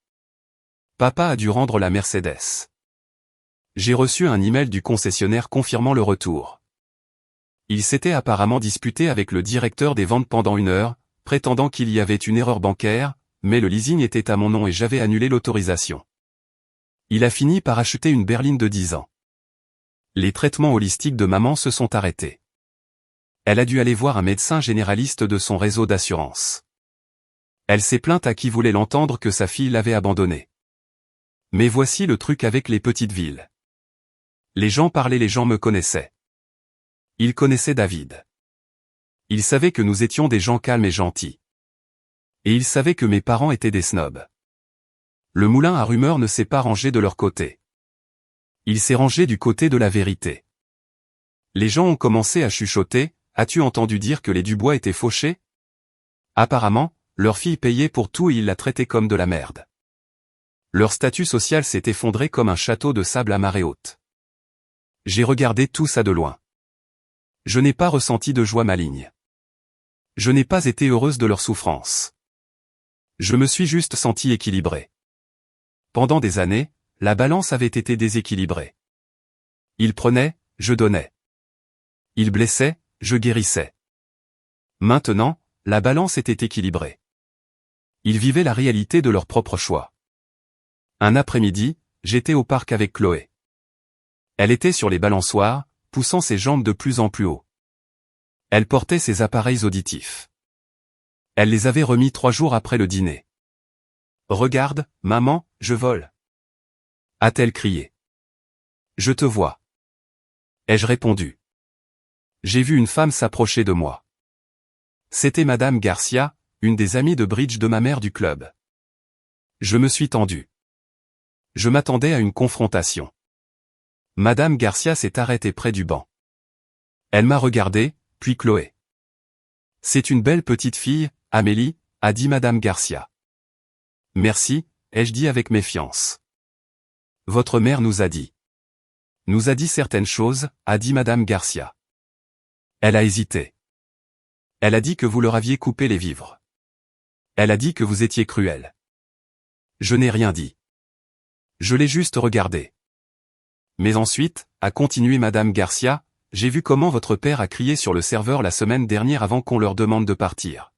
Papa a dû rendre la Mercedes. J'ai reçu un email du concessionnaire confirmant le retour. Il s'était apparemment disputé avec le directeur des ventes pendant 1 heure, prétendant qu'il y avait une erreur bancaire, mais le leasing était à mon nom et j'avais annulé l'autorisation. Il a fini par acheter une berline de 10 ans. Les traitements holistiques de maman se sont arrêtés. Elle a dû aller voir un médecin généraliste de son réseau d'assurance. Elle s'est plainte à qui voulait l'entendre que sa fille l'avait abandonnée. Mais voici le truc avec les petites villes. Les gens parlaient, les gens me connaissaient. Ils connaissaient David. Ils savaient que nous étions des gens calmes et gentils. Et ils savaient que mes parents étaient des snobs. Le moulin à rumeurs ne s'est pas rangé de leur côté. Il s'est rangé du côté de la vérité. Les gens ont commencé à chuchoter. As-tu entendu dire que les Dubois étaient fauchés? Apparemment, leur fille payait pour tout et ils la traitaient comme de la merde. Leur statut social s'est effondré comme un château de sable à marée haute. J'ai regardé tout ça de loin. Je n'ai pas ressenti de joie maligne. Je n'ai pas été heureuse de leur souffrance. Je me suis juste sentie équilibrée. Pendant des années, la balance avait été déséquilibrée. Ils prenaient, je donnais. Ils blessaient, je guérissais. Maintenant, la balance était équilibrée. Ils vivaient la réalité de leur propre choix. Un après-midi, j'étais au parc avec Chloé. Elle était sur les balançoires, poussant ses jambes de plus en plus haut. Elle portait ses appareils auditifs. Elle les avait remis 3 jours après le dîner. « Regarde, maman, je vole !» a-t-elle crié. « Je te vois. » ai-je répondu. J'ai vu une femme s'approcher de moi. C'était Madame Garcia, une des amies de bridge de ma mère du club. Je me suis tendu. Je m'attendais à une confrontation. Madame Garcia s'est arrêtée près du banc. Elle m'a regardé, puis Chloé. C'est une belle petite fille, Amélie, a dit Madame Garcia. Merci, ai-je dit avec méfiance. Votre mère nous a dit. Nous a dit certaines choses, a dit Madame Garcia. Elle a hésité. Elle a dit que vous leur aviez coupé les vivres. Elle a dit que vous étiez cruel. Je n'ai rien dit. Je l'ai juste regardé. Mais ensuite, a continué Madame Garcia, j'ai vu comment votre père a crié sur le serveur la semaine dernière avant qu'on leur demande de partir.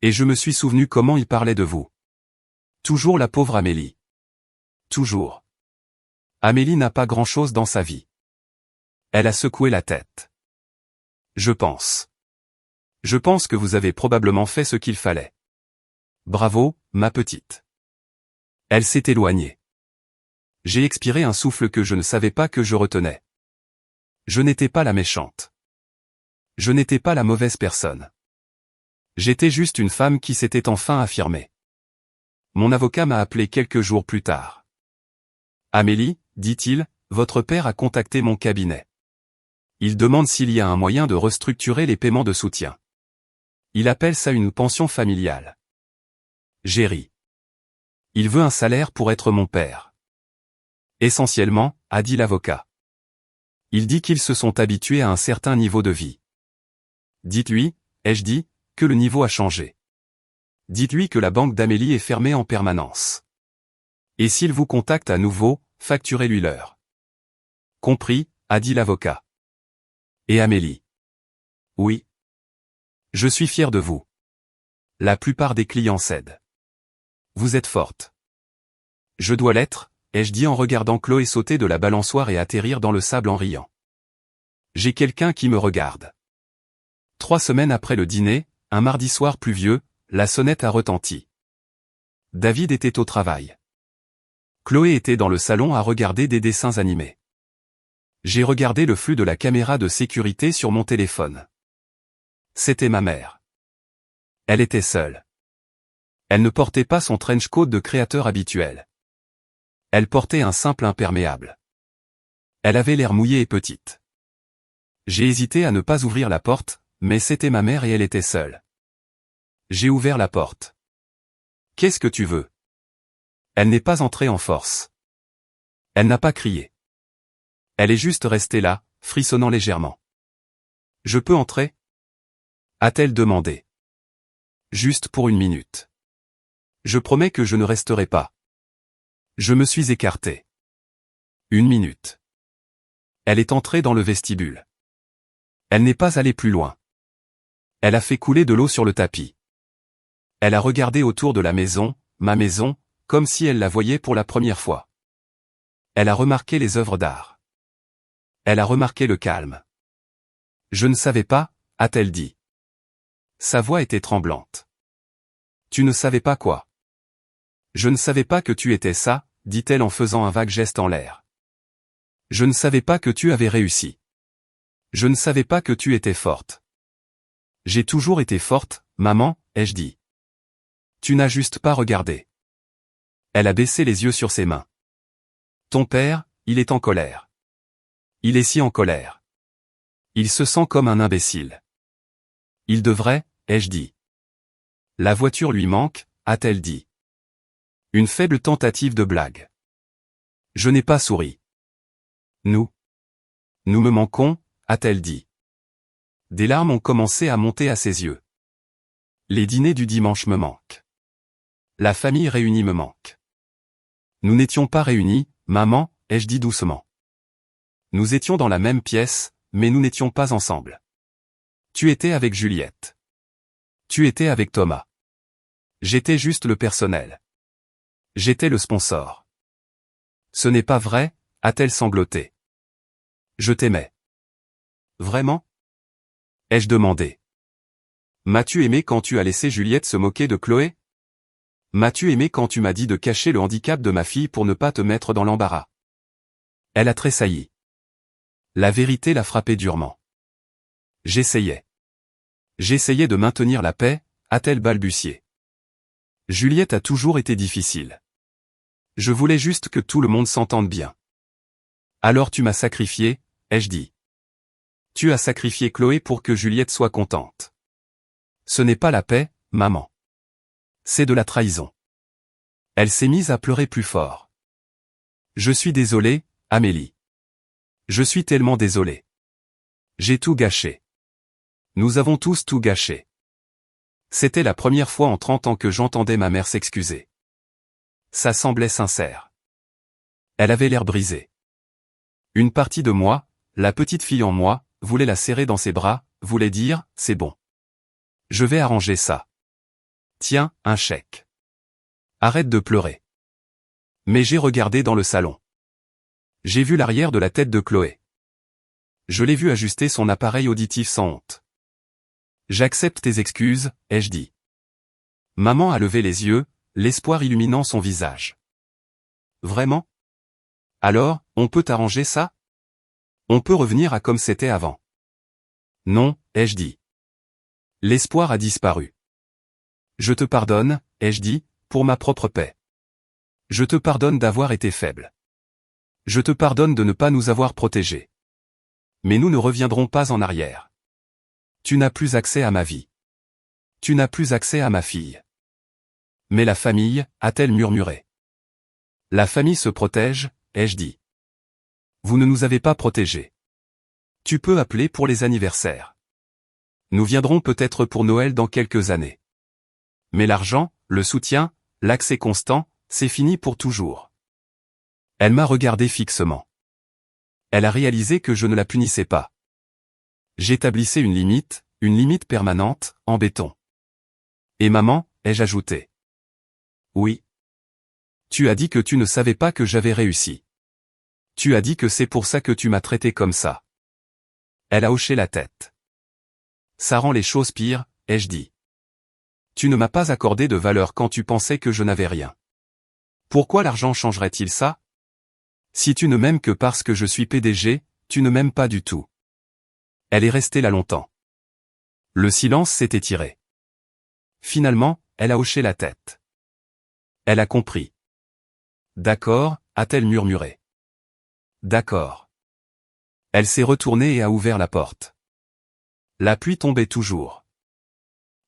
Et je me suis souvenu comment il parlait de vous. Toujours la pauvre Amélie. Toujours. Amélie n'a pas grand-chose dans sa vie. Elle a secoué la tête. Je pense. Je pense que vous avez probablement fait ce qu'il fallait. Bravo, ma petite. Elle s'est éloignée. J'ai expiré un souffle que je ne savais pas que je retenais. Je n'étais pas la méchante. Je n'étais pas la mauvaise personne. J'étais juste une femme qui s'était enfin affirmée. Mon avocat m'a appelé quelques jours plus tard. Amélie, dit-il, votre père a contacté mon cabinet. Il demande s'il y a un moyen de restructurer les paiements de soutien. Il appelle ça une pension familiale. J'ai ri. Il veut un salaire pour être mon père. Essentiellement, a dit l'avocat. Il dit qu'ils se sont habitués à un certain niveau de vie. Dites-lui, ai-je dit, que le niveau a changé. Dites-lui que la banque d'Amélie est fermée en permanence. Et s'il vous contacte à nouveau, facturez-lui l'heure. Compris, a dit l'avocat. Et Amélie. Oui. Je suis fier de vous. La plupart des clients cèdent. Vous êtes forte. Je dois l'être, ai-je dit en regardant Chloé sauter de la balançoire et atterrir dans le sable en riant. J'ai quelqu'un qui me regarde. 3 semaines après le dîner, un mardi soir pluvieux, la sonnette a retenti. David était au travail. Chloé était dans le salon à regarder des dessins animés. J'ai regardé le flux de la caméra de sécurité sur mon téléphone. C'était ma mère. Elle était seule. Elle ne portait pas son trench coat de créateur habituel. Elle portait un simple imperméable. Elle avait l'air mouillée et petite. J'ai hésité à ne pas ouvrir la porte, mais c'était ma mère et elle était seule. J'ai ouvert la porte. Qu'est-ce que tu veux? Elle n'est pas entrée en force. Elle n'a pas crié. Elle est juste restée là, frissonnant légèrement. Je peux entrer? A-t-elle demandé. Juste pour 1 minute. Je promets que je ne resterai pas. Je me suis écarté. 1 minute. Elle est entrée dans le vestibule. Elle n'est pas allée plus loin. Elle a fait couler de l'eau sur le tapis. Elle a regardé autour de la maison, ma maison, comme si elle la voyait pour la première fois. Elle a remarqué les œuvres d'art. Elle a remarqué le calme. Je ne savais pas, a-t-elle dit. Sa voix était tremblante. Tu ne savais pas quoi? Je ne savais pas que tu étais ça, dit-elle en faisant un vague geste en l'air. Je ne savais pas que tu avais réussi. Je ne savais pas que tu étais forte. J'ai toujours été forte, maman, ai-je dit. Tu n'as juste pas regardé. Elle a baissé les yeux sur ses mains. Ton père, il est en colère. Il est si en colère. Il se sent comme un imbécile. Il devrait, ai-je dit. La voiture lui manque, a-t-elle dit. Une faible tentative de blague. Je n'ai pas souri. Nous me manquons, a-t-elle dit. Des larmes ont commencé à monter à ses yeux. Les dîners du dimanche me manquent. La famille réunie me manque. Nous n'étions pas réunis, maman, ai-je dit doucement. Nous étions dans la même pièce, mais nous n'étions pas ensemble. Tu étais avec Juliette. Tu étais avec Thomas. J'étais juste le personnel. J'étais le sponsor. Ce n'est pas vrai, a-t-elle sangloté. Je t'aimais. Vraiment? Ai-je demandé. M'as-tu aimé quand tu as laissé Juliette se moquer de Chloé? M'as-tu aimé quand tu m'as dit de cacher le handicap de ma fille pour ne pas te mettre dans l'embarras? Elle a tressailli. La vérité l'a frappée durement. J'essayais. J'essayais de maintenir la paix, a-t-elle balbutié. Juliette a toujours été difficile. Je voulais juste que tout le monde s'entende bien. Alors tu m'as sacrifié, ai-je dit. Tu as sacrifié Chloé pour que Juliette soit contente. Ce n'est pas la paix, maman. C'est de la trahison. Elle s'est mise à pleurer plus fort. Je suis désolé, Amélie. Je suis tellement désolé. J'ai tout gâché. Nous avons tous tout gâché. C'était la première fois en 30 ans que j'entendais ma mère s'excuser. Ça semblait sincère. Elle avait l'air brisée. Une partie de moi, la petite fille en moi, voulait la serrer dans ses bras, voulait dire, c'est bon. Je vais arranger ça. Tiens, un chèque. Arrête de pleurer. Mais j'ai regardé dans le salon. J'ai vu l'arrière de la tête de Chloé. Je l'ai vu ajuster son appareil auditif sans honte. J'accepte tes excuses, ai-je dit. Maman a levé les yeux, l'espoir illuminant son visage. Vraiment? Alors, on peut arranger ça? On peut revenir à comme c'était avant. Non, ai-je dit. L'espoir a disparu. Je te pardonne, ai-je dit, pour ma propre paix. Je te pardonne d'avoir été faible. Je te pardonne de ne pas nous avoir protégés. Mais nous ne reviendrons pas en arrière. Tu n'as plus accès à ma vie. Tu n'as plus accès à ma fille. Mais la famille, a-t-elle murmuré. La famille se protège, ai-je dit. Vous ne nous avez pas protégés. Tu peux appeler pour les anniversaires. Nous viendrons peut-être pour Noël dans quelques années. Mais l'argent, le soutien, l'accès constant, c'est fini pour toujours. Elle m'a regardé fixement. Elle a réalisé que je ne la punissais pas. J'établissais une limite permanente, en béton. Et maman, ai-je ajouté. Oui. Tu as dit que tu ne savais pas que j'avais réussi. Tu as dit que c'est pour ça que tu m'as traité comme ça. Elle a hoché la tête. Ça rend les choses pires, ai-je dit. Tu ne m'as pas accordé de valeur quand tu pensais que je n'avais rien. Pourquoi l'argent changerait-il ça? Si tu ne m'aimes que parce que je suis PDG, tu ne m'aimes pas du tout. Elle est restée là longtemps. Le silence s'est étiré. Finalement, elle a hoché la tête. Elle a compris. D'accord, a-t-elle murmuré. D'accord. Elle s'est retournée et a ouvert la porte. La pluie tombait toujours.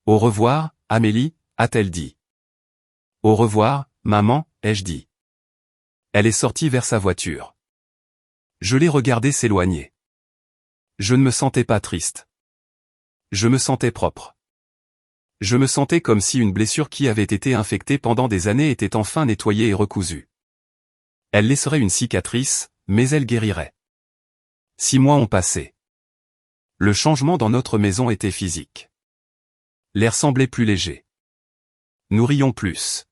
Au revoir, Amélie, a-t-elle dit. Au revoir, maman, ai-je dit. Elle est sortie vers sa voiture. Je l'ai regardée s'éloigner. Je ne me sentais pas triste. Je me sentais propre. Je me sentais comme si une blessure qui avait été infectée pendant des années était enfin nettoyée et recousue. Elle laisserait une cicatrice, mais elle guérirait. 6 mois ont passé. Le changement dans notre maison était physique. L'air semblait plus léger. Nous rions plus.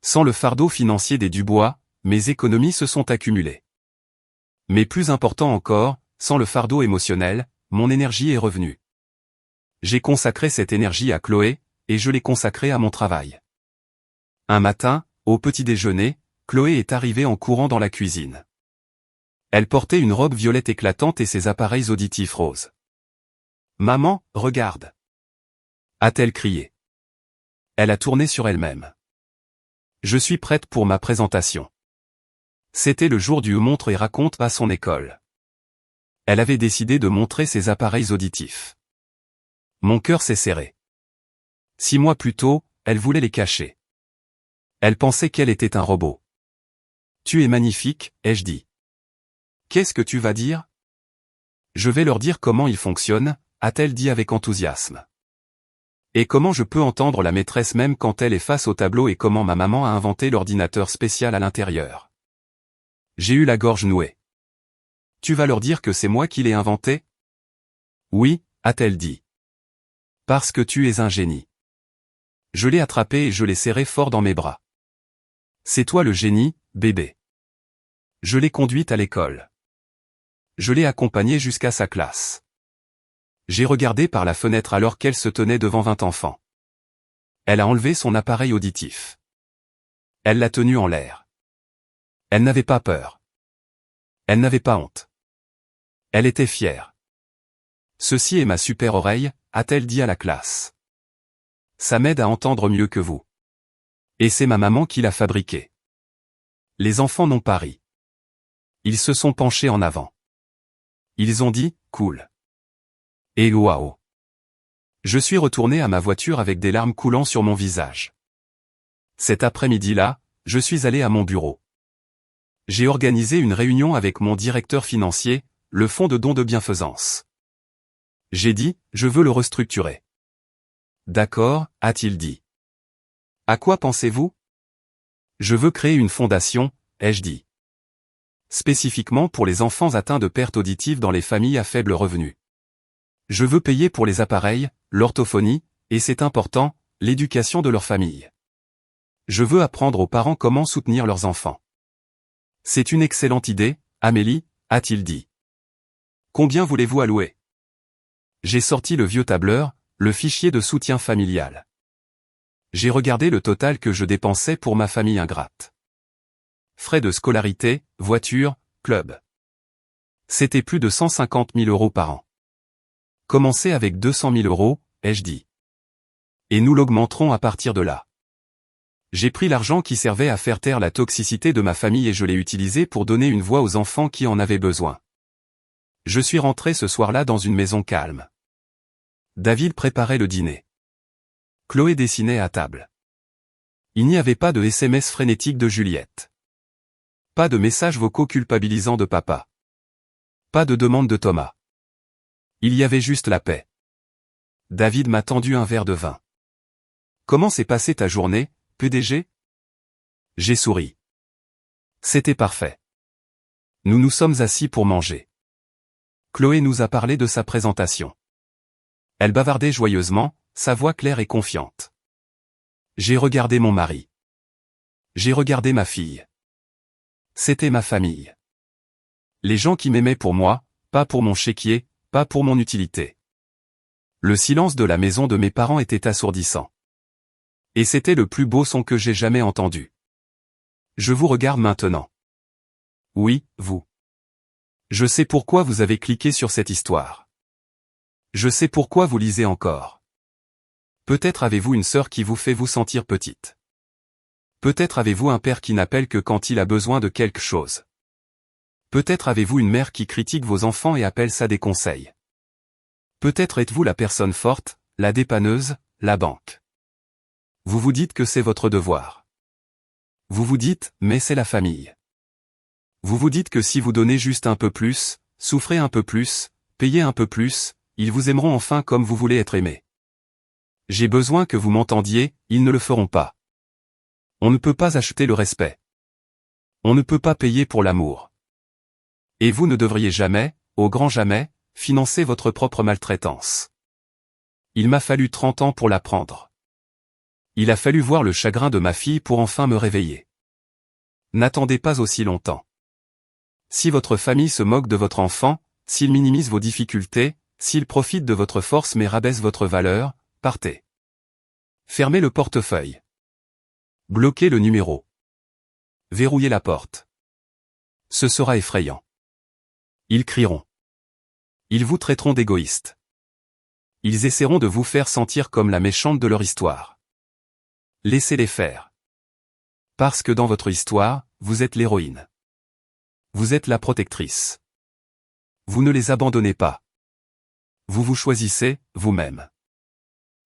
Sans le fardeau financier des Dubois, mes économies se sont accumulées. Mais plus important encore, sans le fardeau émotionnel, mon énergie est revenue. J'ai consacré cette énergie à Chloé, et je l'ai consacrée à mon travail. Un matin, au petit déjeuner, Chloé est arrivée en courant dans la cuisine. Elle portait une robe violette éclatante et ses appareils auditifs roses. « Maman, regarde !» a-t-elle crié. Elle a tourné sur elle-même. Je suis prête pour ma présentation. C'était le jour du montre et raconte à son école. Elle avait décidé de montrer ses appareils auditifs. Mon cœur s'est serré. 6 mois plus tôt, elle voulait les cacher. Elle pensait qu'elle était un robot. Tu es magnifique, ai-je dit. Qu'est-ce que tu vas dire? Je vais leur dire comment ils fonctionnent, a-t-elle dit avec enthousiasme. Et comment je peux entendre la maîtresse même quand elle est face au tableau et comment ma maman a inventé l'ordinateur spécial à l'intérieur. J'ai eu la gorge nouée. Tu vas leur dire que c'est moi qui l'ai inventé? Oui, a-t-elle dit. Parce que tu es un génie. Je l'ai attrapée et je l'ai serrée fort dans mes bras. C'est toi le génie, bébé. Je l'ai conduite à l'école. Je l'ai accompagnée jusqu'à sa classe. J'ai regardé par la fenêtre alors qu'elle se tenait devant 20 enfants. Elle a enlevé son appareil auditif. Elle l'a tenu en l'air. Elle n'avait pas peur. Elle n'avait pas honte. Elle était fière. Ceci est ma super oreille, a-t-elle dit à la classe. Ça m'aide à entendre mieux que vous. Et c'est ma maman qui l'a fabriquée. Les enfants n'ont pas ri. Ils se sont penchés en avant. Ils ont dit, cool. Et waouh. Je suis retourné à ma voiture avec des larmes coulant sur mon visage. Cet après-midi-là, je suis allé à mon bureau. J'ai organisé une réunion avec mon directeur financier, le fonds de dons de bienfaisance. J'ai dit, je veux le restructurer. D'accord, a-t-il dit. À quoi pensez-vous? Je veux créer une fondation, ai-je dit. Spécifiquement pour les enfants atteints de perte auditive dans les familles à faible revenu. Je veux payer pour les appareils, l'orthophonie, et c'est important, l'éducation de leur famille. Je veux apprendre aux parents comment soutenir leurs enfants. C'est une excellente idée, Amélie, a-t-il dit. Combien voulez-vous allouer? J'ai sorti le vieux tableur, le fichier de soutien familial. J'ai regardé le total que je dépensais pour ma famille ingrate. Frais de scolarité, voiture, club. C'était plus de 150 000 € par an. Commencez avec 200 000 €, ai-je dit. Et nous l'augmenterons à partir de là. J'ai pris l'argent qui servait à faire taire la toxicité de ma famille et je l'ai utilisé pour donner une voix aux enfants qui en avaient besoin. Je suis rentré ce soir-là dans une maison calme. David préparait le dîner. Chloé dessinait à table. Il n'y avait pas de SMS frénétique de Juliette. Pas de messages vocaux culpabilisants de papa. Pas de demande de Thomas. Il y avait juste la paix. David m'a tendu un verre de vin. Comment s'est passée ta journée, PDG? J'ai souri. C'était parfait. Nous nous sommes assis pour manger. Chloé nous a parlé de sa présentation. Elle bavardait joyeusement, sa voix claire et confiante. J'ai regardé mon mari. J'ai regardé ma fille. C'était ma famille. Les gens qui m'aimaient pour moi, pas pour mon chéquier, pas pour mon utilité. Le silence de la maison de mes parents était assourdissant. Et c'était le plus beau son que j'ai jamais entendu. Je vous regarde maintenant. Oui, vous. Je sais pourquoi vous avez cliqué sur cette histoire. Je sais pourquoi vous lisez encore. Peut-être avez-vous une sœur qui vous fait vous sentir petite. Peut-être avez-vous un père qui n'appelle que quand il a besoin de quelque chose. Peut-être avez-vous une mère qui critique vos enfants et appelle ça des conseils. Peut-être êtes-vous la personne forte, la dépanneuse, la banque. Vous vous dites que c'est votre devoir. Vous vous dites, mais c'est la famille. Vous vous dites que si vous donnez juste un peu plus, souffrez un peu plus, payez un peu plus, ils vous aimeront enfin comme vous voulez être aimé. J'ai besoin que vous m'entendiez, ils ne le feront pas. On ne peut pas acheter le respect. On ne peut pas payer pour l'amour. Et vous ne devriez jamais, au grand jamais, financer votre propre maltraitance. Il m'a fallu 30 ans pour l'apprendre. Il a fallu voir le chagrin de ma fille pour enfin me réveiller. N'attendez pas aussi longtemps. Si votre famille se moque de votre enfant, s'il minimise vos difficultés, s'il profite de votre force mais rabaisse votre valeur, partez. Fermez le portefeuille. Bloquez le numéro. Verrouillez la porte. Ce sera effrayant. Ils crieront. Ils vous traiteront d'égoïste. Ils essaieront de vous faire sentir comme la méchante de leur histoire. Laissez-les faire. Parce que dans votre histoire, vous êtes l'héroïne. Vous êtes la protectrice. Vous ne les abandonnez pas. Vous vous choisissez, vous-même.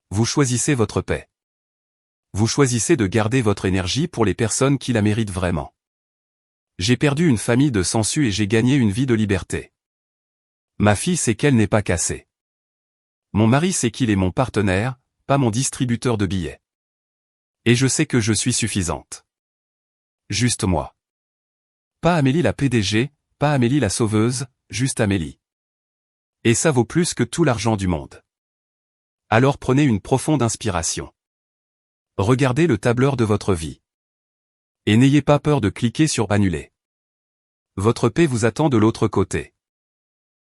Vous choisissez votre paix. Vous choisissez de garder votre énergie pour les personnes qui la méritent vraiment. J'ai perdu une famille de sangsues et j'ai gagné une vie de liberté. Ma fille sait qu'elle n'est pas cassée. Mon mari sait qu'il est mon partenaire, pas mon distributeur de billets. Et je sais que je suis suffisante. Juste moi. Pas Amélie la PDG, pas Amélie la sauveuse, juste Amélie. Et ça vaut plus que tout l'argent du monde. Alors prenez une profonde inspiration. Regardez le tableur de votre vie. Et n'ayez pas peur de cliquer sur Annuler. Votre paix vous attend de l'autre côté.